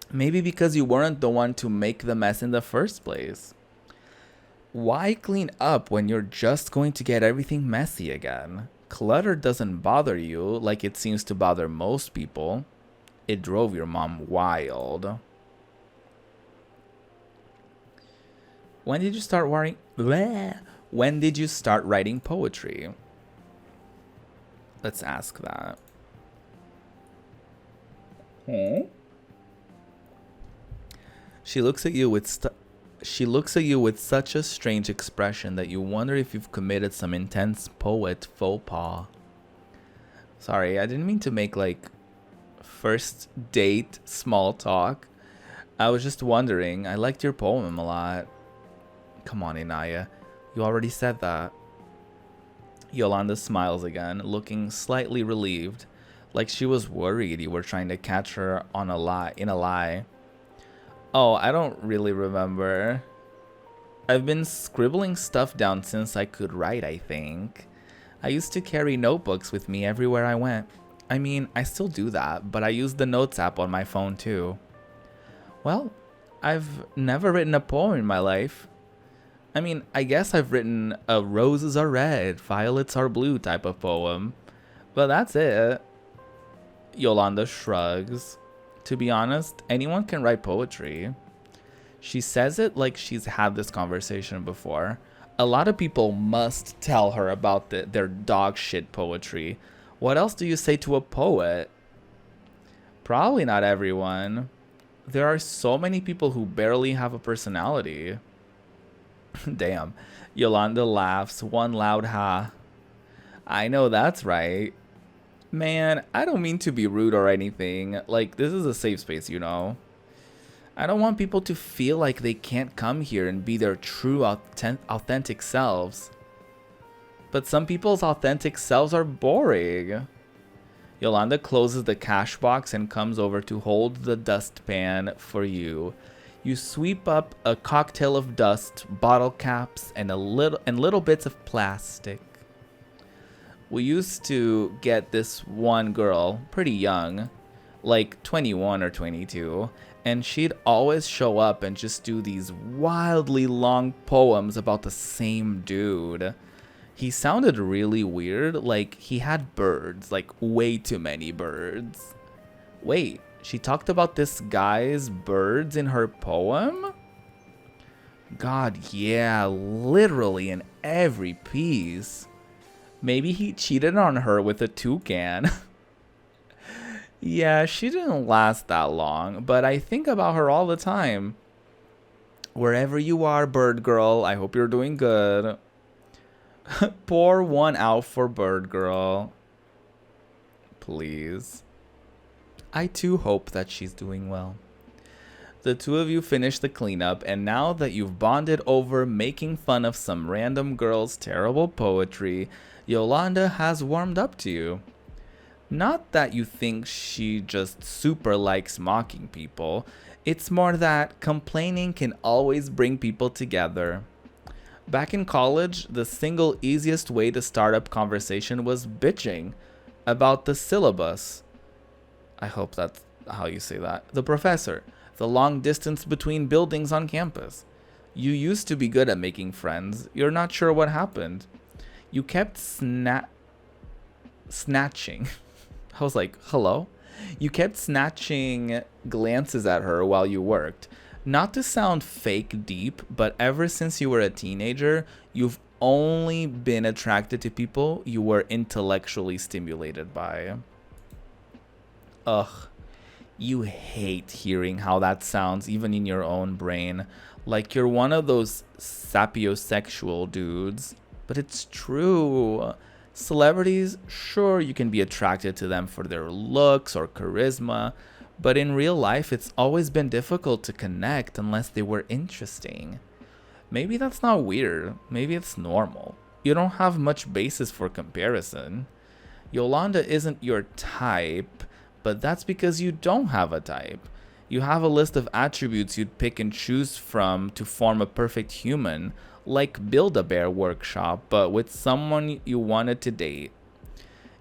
Maybe because you weren't the one to make the mess in the first place. Why clean up when you're just going to get everything messy again? Clutter doesn't bother you like it seems to bother most people. It drove your mom wild. When did you start worrying? Bleh. When did you start writing poetry? Let's ask that. She looks at you with such a strange expression that you wonder if you've committed some intense poet faux pas. Sorry, I didn't mean to make like first date small talk. I was just wondering. I liked your poem a lot. Come on, Inaya. You already said that. Yolanda smiles again, looking slightly relieved, like she was worried you were trying to catch her on a lie. Oh, I don't really remember. I've been scribbling stuff down since I could write, I think. I used to carry notebooks with me everywhere I went. I mean, I still do that, but I use the Notes app on my phone too. Well, I've never written a poem in my life. I mean, I guess I've written a roses are red, violets are blue type of poem. But that's it. Yolanda shrugs. To be honest, anyone can write poetry. She says it like she's had this conversation before. A lot of people must tell her about their dog shit poetry. What else do you say to a poet? Probably not everyone. There are so many people who barely have a personality. Damn. Yolanda laughs, one loud ha. I know that's right. Man, I don't mean to be rude or anything. Like, this is a safe space, you know? I don't want people to feel like they can't come here and be their true, authentic selves. But some people's authentic selves are boring. Yolanda closes the cash box and comes over to hold the dustpan for you. You sweep up a cocktail of dust, bottle caps, and little bits of plastic. We used to get this one girl, pretty young, like 21 or 22, and she'd always show up and just do these wildly long poems about the same dude. He sounded really weird, like he had birds, like way too many birds. Wait, she talked about this guy's birds in her poem? God, yeah, literally in every piece. Maybe he cheated on her with a toucan. Yeah, she didn't last that long, but I think about her all the time. Wherever you are, bird girl, I hope you're doing good. Pour one out for bird girl. Please. I too hope that she's doing well. The two of you finish the cleanup, and now that you've bonded over making fun of some random girl's terrible poetry, Yolanda has warmed up to you. Not that you think she just super likes mocking people, it's more that complaining can always bring people together. Back in college, the single easiest way to start up conversation was bitching about the syllabus. I hope that's how you say that. The professor, the long distance between buildings on campus. You used to be good at making friends. You're not sure what happened. You kept snatching. I was like, hello? You kept snatching glances at her while you worked. Not to sound fake deep, but ever since you were a teenager, you've only been attracted to people you were intellectually stimulated by. Ugh. You hate hearing how that sounds even in your own brain. Like you're one of those sapiosexual dudes. But it's true. Celebrities, sure, you can be attracted to them for their looks or charisma, but in real life, it's always been difficult to connect unless they were interesting. Maybe that's not weird. Maybe it's normal. You don't have much basis for comparison. Yolanda isn't your type, but that's because you don't have a type. You have a list of attributes you'd pick and choose from to form a perfect human, like Build-A-Bear Workshop, but with someone you wanted to date.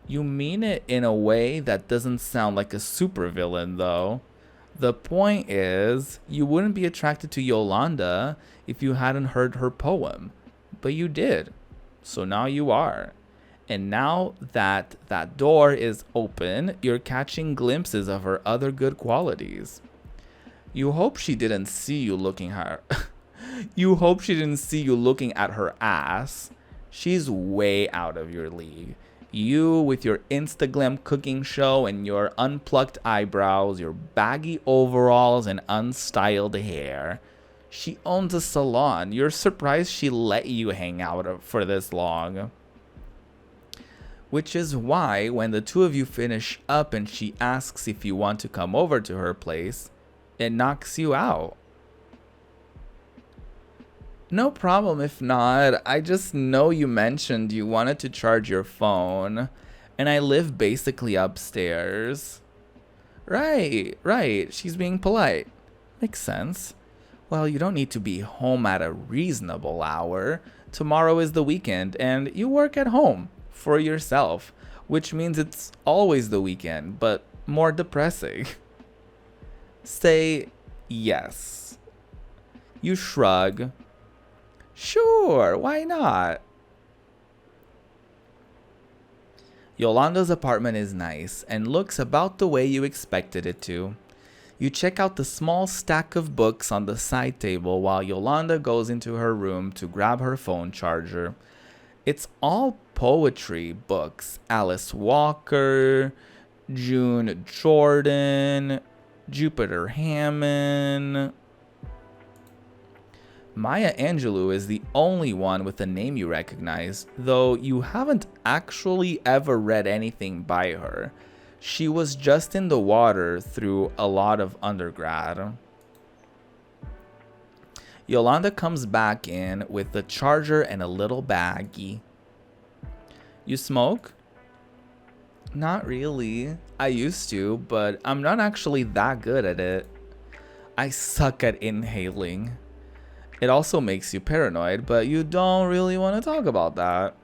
You mean it in a way that doesn't sound like a supervillain, though. The point is, you wouldn't be attracted to Yolanda if you hadn't heard her poem, but you did. So now you are. And now that that door is open, you're catching glimpses of her other good qualities. You hope she didn't see you looking at her. You hope she didn't see you looking at her ass. She's way out of your league. You with your Instagram cooking show and your unplucked eyebrows, your baggy overalls and unstyled hair. She owns a salon. You're surprised she let you hang out for this long. Which is why when the two of you finish up and she asks if you want to come over to her place, it knocks you out. No problem if not. I just know you mentioned you wanted to charge your phone, and I live basically upstairs. Right. She's being polite. Makes sense. Well, you don't need to be home at a reasonable hour. Tomorrow is the weekend, and you work at home for yourself, which means it's always the weekend, but more depressing. Say yes. You shrug. Sure, why not? Yolanda's apartment is nice and looks about the way you expected it to. You check out the small stack of books on the side table while Yolanda goes into her room to grab her phone charger. It's all poetry books. Alice Walker, June Jordan, Jupiter Hammond. Maya Angelou is the only one with a name you recognize, though you haven't actually ever read anything by her. She was just in the water through a lot of undergrad. Yolanda comes back in with the charger and a little baggie. You smoke? Not really. I used to, but I'm not actually that good at it. I suck at inhaling. It also makes you paranoid, but you don't really want to talk about that.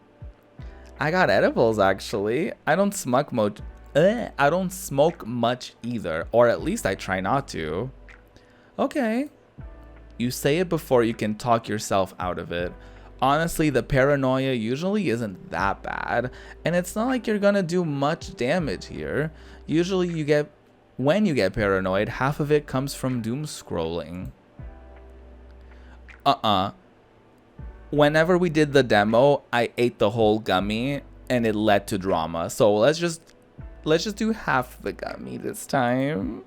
I got edibles actually. I don't smoke much. I don't smoke much either, or at least I try not to. Okay. You say it before you can talk yourself out of it. Honestly, the paranoia usually isn't that bad, and it's not like you're gonna do much damage here. Usually when you get paranoid, half of it comes from doom scrolling. Whenever we did the demo, I ate the whole gummy and it led to drama. So let's just do half the gummy this time.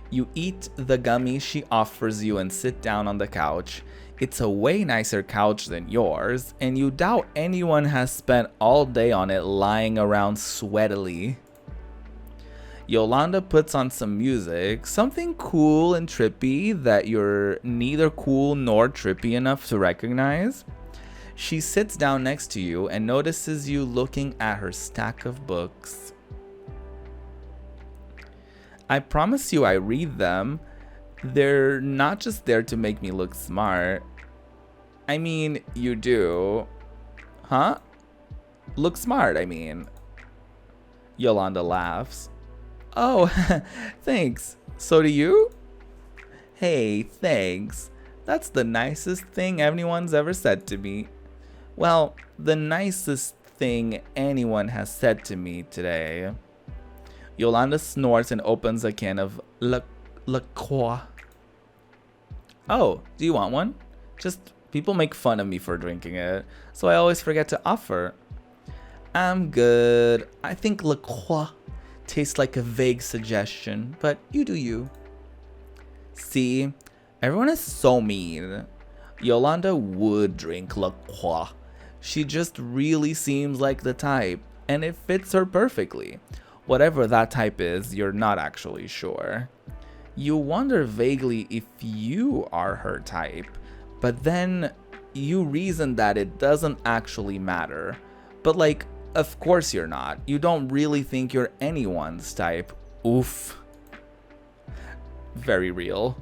You eat the gummy she offers you and sit down on the couch. It's a way nicer couch than yours, and you doubt anyone has spent all day on it lying around sweatily. Yolanda puts on some music, something cool and trippy that you're neither cool nor trippy enough to recognize. She sits down next to you and notices you looking at her stack of books. I promise you I read them. They're not just there to make me look smart. I mean, you do. Huh? Look smart, I mean. Yolanda laughs. Oh, thanks. So do you? Hey, thanks. That's the nicest thing anyone's ever said to me. Well, the nicest thing anyone has said to me today. Yolanda snorts and opens a can of La Croix. Oh, do you want one? Just people make fun of me for drinking it, so I always forget to offer. I'm good. I think La Croix tastes like a vague suggestion, but you do you. See, everyone is so mean. Yolanda would drink La Croix. She just really seems like the type, and it fits her perfectly. Whatever that type is, you're not actually sure. You wonder vaguely if you are her type, but then you reason that it doesn't actually matter. But like, of course you're not. You don't really think you're anyone's type. Oof. Very real.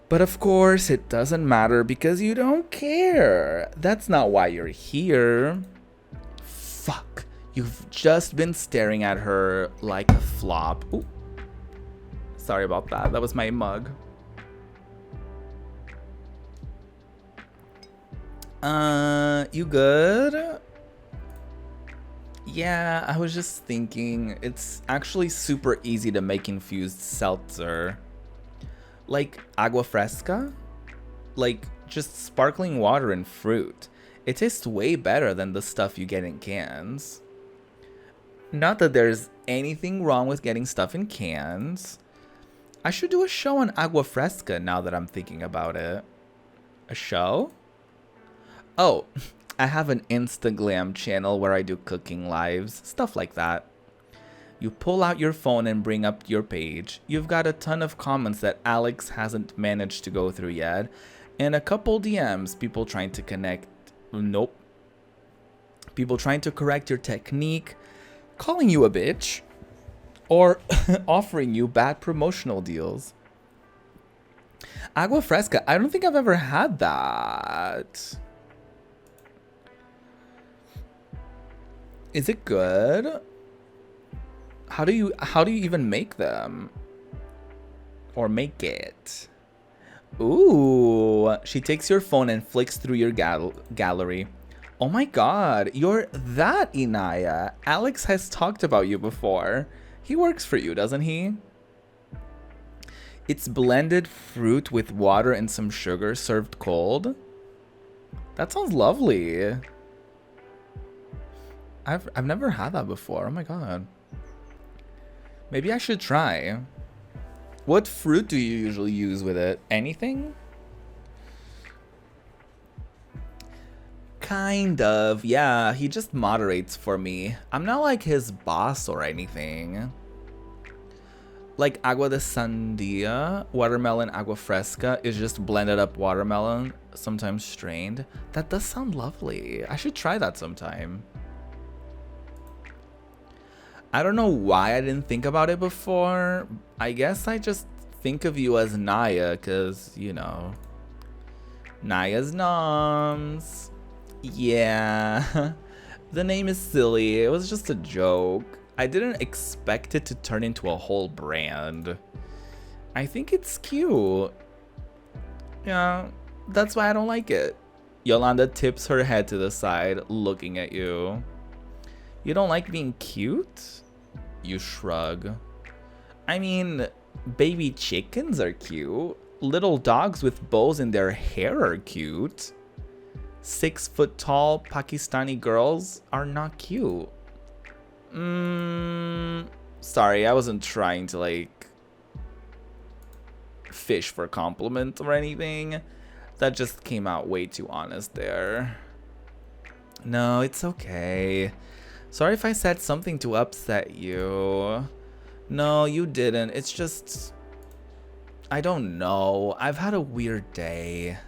But of course it doesn't matter because you don't care. That's not why you're here. Fuck. You've just been staring at her like a flop. Ooh. Sorry about that. That was my mug. You good? Yeah, I was just thinking, it's actually super easy to make infused seltzer. Like agua fresca? Like just sparkling water and fruit. It tastes way better than the stuff you get in cans. Not that there's anything wrong with getting stuff in cans. I should do a show on agua fresca now that I'm thinking about it. A show? Oh, I have an Instagram channel where I do cooking lives, stuff like that. You pull out your phone and bring up your page. You've got a ton of comments that Alex hasn't managed to go through yet, and a couple DMs, people trying to connect. Nope. People trying to correct your technique, calling you a bitch, or offering you bad promotional deals. Agua fresca, I don't think I've ever had that. Is it good? How do you even make them? Or make it? Ooh, she takes your phone and flicks through your gallery. Oh my god, you're that Inaya. Alex has talked about you before. He works for you, doesn't he? It's blended fruit with water and some sugar served cold. That sounds lovely. I've never had that before. Oh my god. Maybe I should try. What fruit do you usually use with it? Anything? Kind of. Yeah, he just moderates for me. I'm not like his boss or anything. Like agua de sandia, watermelon agua fresca is just blended up watermelon, sometimes strained. That does sound lovely. I should try that sometime. I don't know why I didn't think about it before. I guess I just think of you as Naya because, you know, Naya's noms. Yeah, the name is silly. It was just a joke. I didn't expect it to turn into a whole brand. I think it's cute. Yeah, that's why I don't like it. Yolanda tips her head to the side, looking at you. You don't like being cute? You shrug. I mean, baby chickens are cute. Little dogs with bows in their hair are cute. 6 foot tall Pakistani girls are not cute. Sorry, I wasn't trying to like fish for compliment or anything. That just came out way too honest there. No, it's okay. Sorry if I said something to upset you. No, you didn't. It's just, I don't know. I've had a weird day.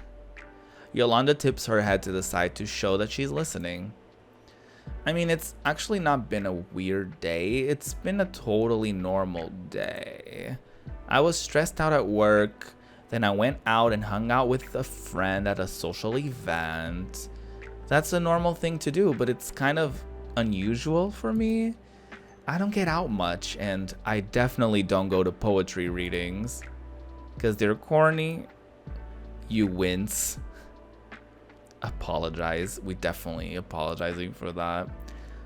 Yolanda tips her head to the side to show that she's listening. I mean, it's actually not been a weird day. It's been a totally normal day. I was stressed out at work. Then I went out and hung out with a friend at a social event. That's a normal thing to do, but it's kind of unusual for me. I don't get out much, and I definitely don't go to poetry readings because they're corny. You wince. Apologize. We definitely apologizing for that.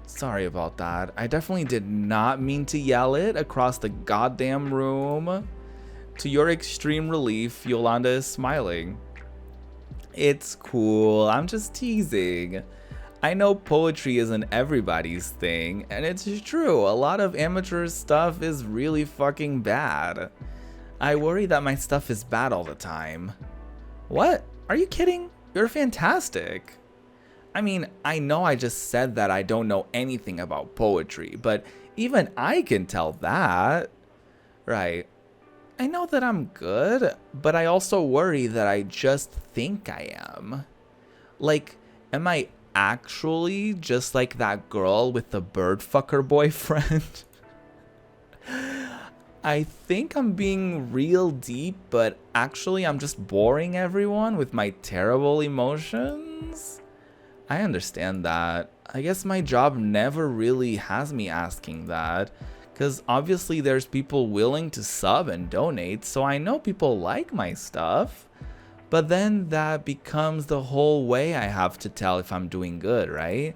Sorry about that. I definitely did not mean to yell it across the goddamn room. To your extreme relief, Yolanda is smiling. It's cool. I'm just teasing. I know poetry isn't everybody's thing, and it's true. A lot of amateur stuff is really fucking bad. I worry that my stuff is bad all the time. What? Are you kidding? You're fantastic. I mean, I know I just said that I don't know anything about poetry, but even I can tell that. Right. I know that I'm good, but I also worry that I just think I am. Like, am I actually just like that girl with the bird fucker boyfriend? I think I'm being real deep, but actually I'm just boring everyone with my terrible emotions. I understand that. I guess my job never really has me asking that, because obviously there's people willing to sub and donate, so I know people like my stuff. But then that becomes the whole way I have to tell if I'm doing good, right?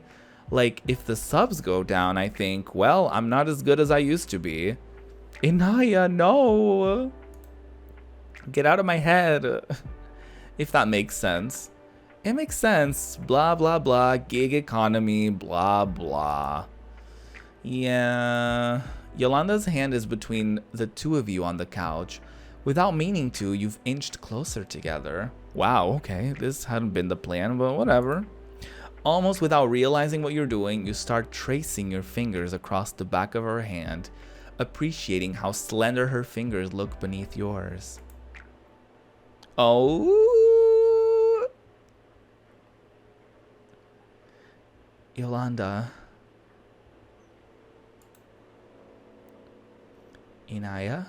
Like, if the subs go down, I think, well, I'm not as good as I used to be. Inaya, no! Get out of my head. If that makes sense. It makes sense. Blah, blah, blah. Gig economy. Blah, blah. Yeah. Yolanda's hand is between the two of you on the couch. Without meaning to, you've inched closer together. Wow, okay. This hadn't been the plan, but whatever. Almost without realizing what you're doing, you start tracing your fingers across the back of her hand, appreciating how slender her fingers look beneath yours. Oh, Yolanda. Inaya?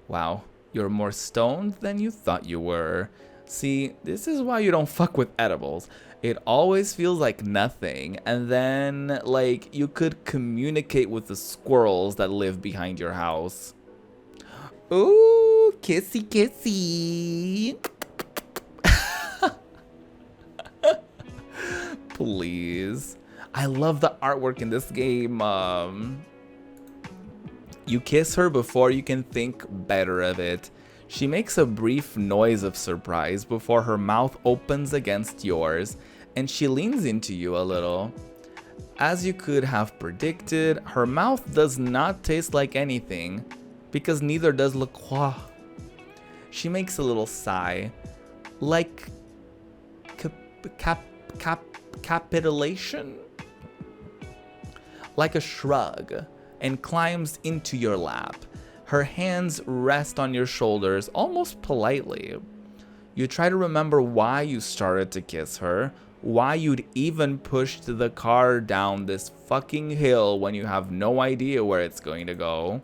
Wow, you're more stoned than you thought you were. See, this is why you don't fuck with edibles. It always feels like nothing, and then, like, you could communicate with the squirrels that live behind your house. Ooh, kissy kissy. Please. I love the artwork in this game. You kiss her before you can think better of it. She makes a brief noise of surprise before her mouth opens against yours, and she leans into you a little. As you could have predicted, her mouth does not taste like anything, because neither does La Croix. She makes a little sigh, like capitulation? Like a shrug, and climbs into your lap. Her hands rest on your shoulders almost politely. You try to remember why you started to kiss her, why you'd even pushed the car down this fucking hill when you have no idea where it's going to go.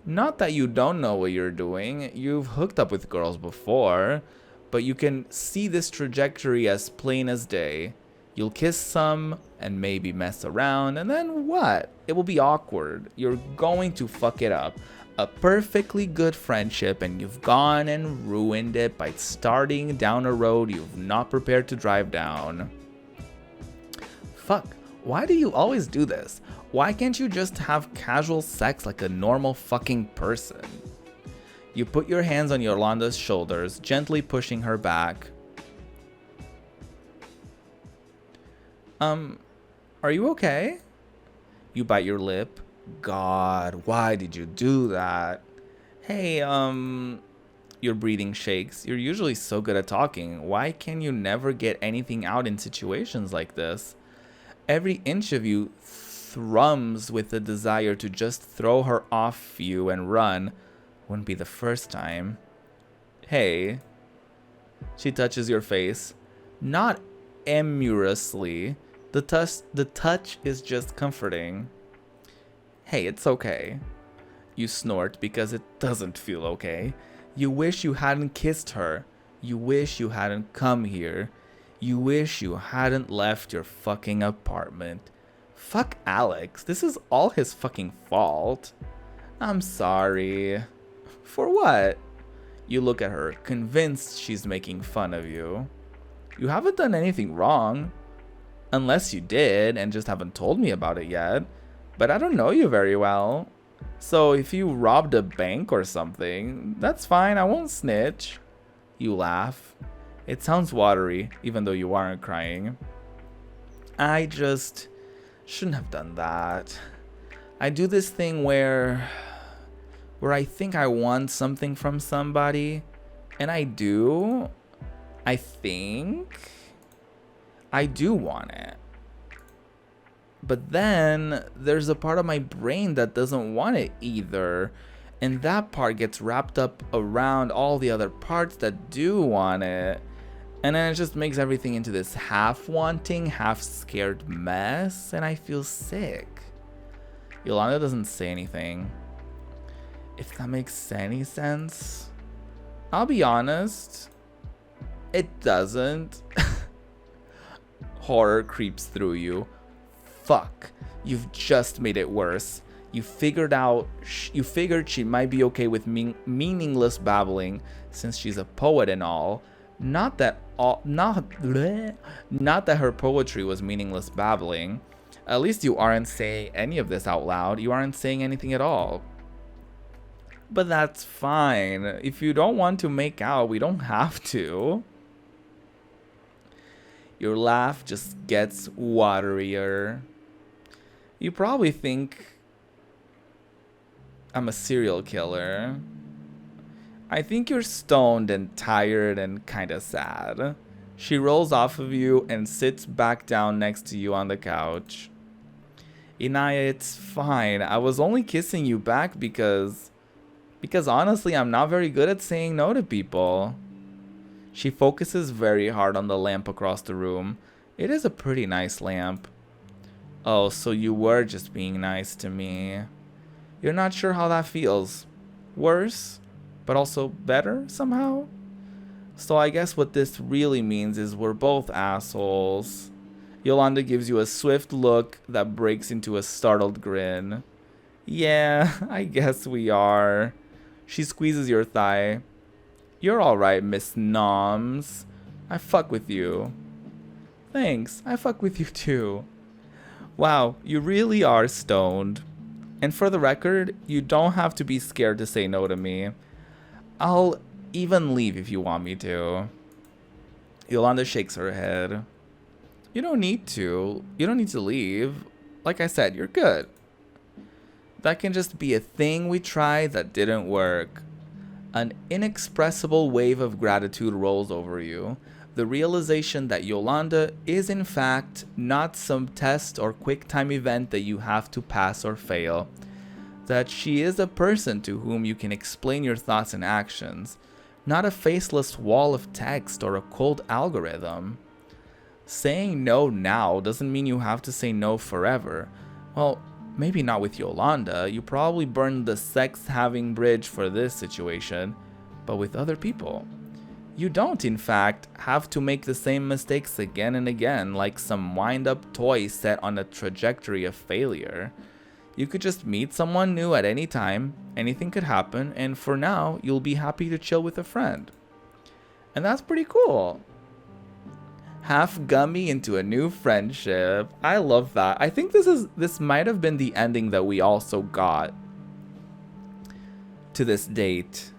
Not that you don't know what you're doing, you've hooked up with girls before, but you can see this trajectory as plain as day. You'll kiss some and maybe mess around, and then what? It will be awkward. You're going to fuck it up. A perfectly good friendship, and you've gone and ruined it by starting down a road you've not prepared to drive down. Fuck, why do you always do this? Why can't you just have casual sex like a normal fucking person? You put your hands on Yolanda's shoulders, gently pushing her back. Are you okay? You bite your lip. God, why did you do that? Hey, your breathing shakes. You're usually so good at talking. Why can you never get anything out in situations like this? Every inch of you thrums with the desire to just throw her off you and run. Wouldn't be the first time. Hey. She touches your face. Not emurously. The touch is just comforting. Hey, it's okay. You snort because it doesn't feel okay. You wish you hadn't kissed her. You wish you hadn't come here. You wish you hadn't left your fucking apartment. Fuck Alex. This is all his fucking fault. I'm sorry. For what? You look at her, convinced she's making fun of you. You haven't done anything wrong. Unless you did and just haven't told me about it yet. But I don't know you very well. So if you robbed a bank or something, that's fine, I won't snitch. You laugh. It sounds watery, even though you aren't crying. I just shouldn't have done that. I do this thing where I think I want something from somebody, and I do. I think I do want it. But then there's a part of my brain that doesn't want it either. and that part gets wrapped up around all the other parts that do want it. And then it just makes everything into this half wanting, half scared mess, and I feel sick. Yolanda doesn't say anything. If that makes any sense. I'll be honest, it doesn't. Horror creeps through you. Fuck, you've just made it worse. You figured she might be okay with meaningless babbling since she's a poet and all. Not that her poetry was meaningless babbling. At least you aren't saying any of this out loud. You aren't saying anything at all. But that's fine. If you don't want to make out, we don't have to. Your laugh just gets waterier. You probably think I'm a serial killer. I think you're stoned and tired and kinda sad. She rolls off of you and sits back down next to you on the couch. Inaya, it's fine. I was only kissing you back because honestly, I'm not very good at saying no to people. She focuses very hard on the lamp across the room. It is a pretty nice lamp. Oh, so you were just being nice to me. You're not sure how that feels. Worse, but also better somehow? So I guess what this really means is we're both assholes. Yolanda gives you a swift look that breaks into a startled grin. Yeah, I guess we are. She squeezes your thigh. You're alright, Miss Noms. I fuck with you. Thanks, I fuck with you too. Wow, you really are stoned. And for the record, you don't have to be scared to say no to me. I'll even leave if you want me to. Yolanda shakes her head. You don't need to. You don't need to leave. Like I said, you're good. That can just be a thing we tried that didn't work. An inexpressible wave of gratitude rolls over you. The realization that Yolanda is in fact not some test or quick time event that you have to pass or fail. That she is a person to whom you can explain your thoughts and actions, not a faceless wall of text or a cold algorithm. Saying no now doesn't mean you have to say no forever. Well, maybe not with Yolanda. You probably burned the sex-having bridge for this situation, but with other people. You don't, in fact, have to make the same mistakes again and again like some wind-up toy set on a trajectory of failure. You could just meet someone new at any time, anything could happen, and for now, you'll be happy to chill with a friend. And that's pretty cool. Half gummy into a new friendship. I love that. I think this might have been the ending that we also got to this date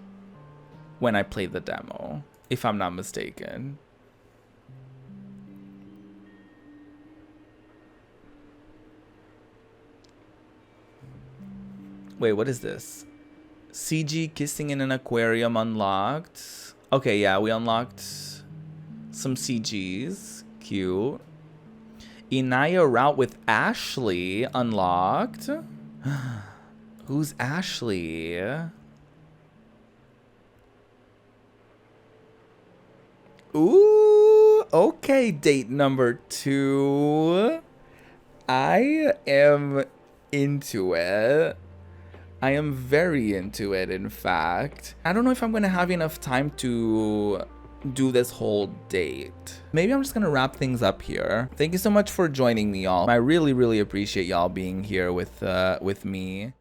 when I played the demo, if I'm not mistaken. Wait, what is this? CG kissing in an aquarium unlocked. Okay, yeah, we unlocked some CGs. Cute. Inaya route with Ashley unlocked. Who's Ashley? Ooh, okay, date number 2. I am into it. I am very into it, in fact. I don't know if I'm gonna have enough time to do this whole date. Maybe I'm just gonna wrap things up here. Thank you so much for joining me, y'all. I really appreciate y'all being here with me.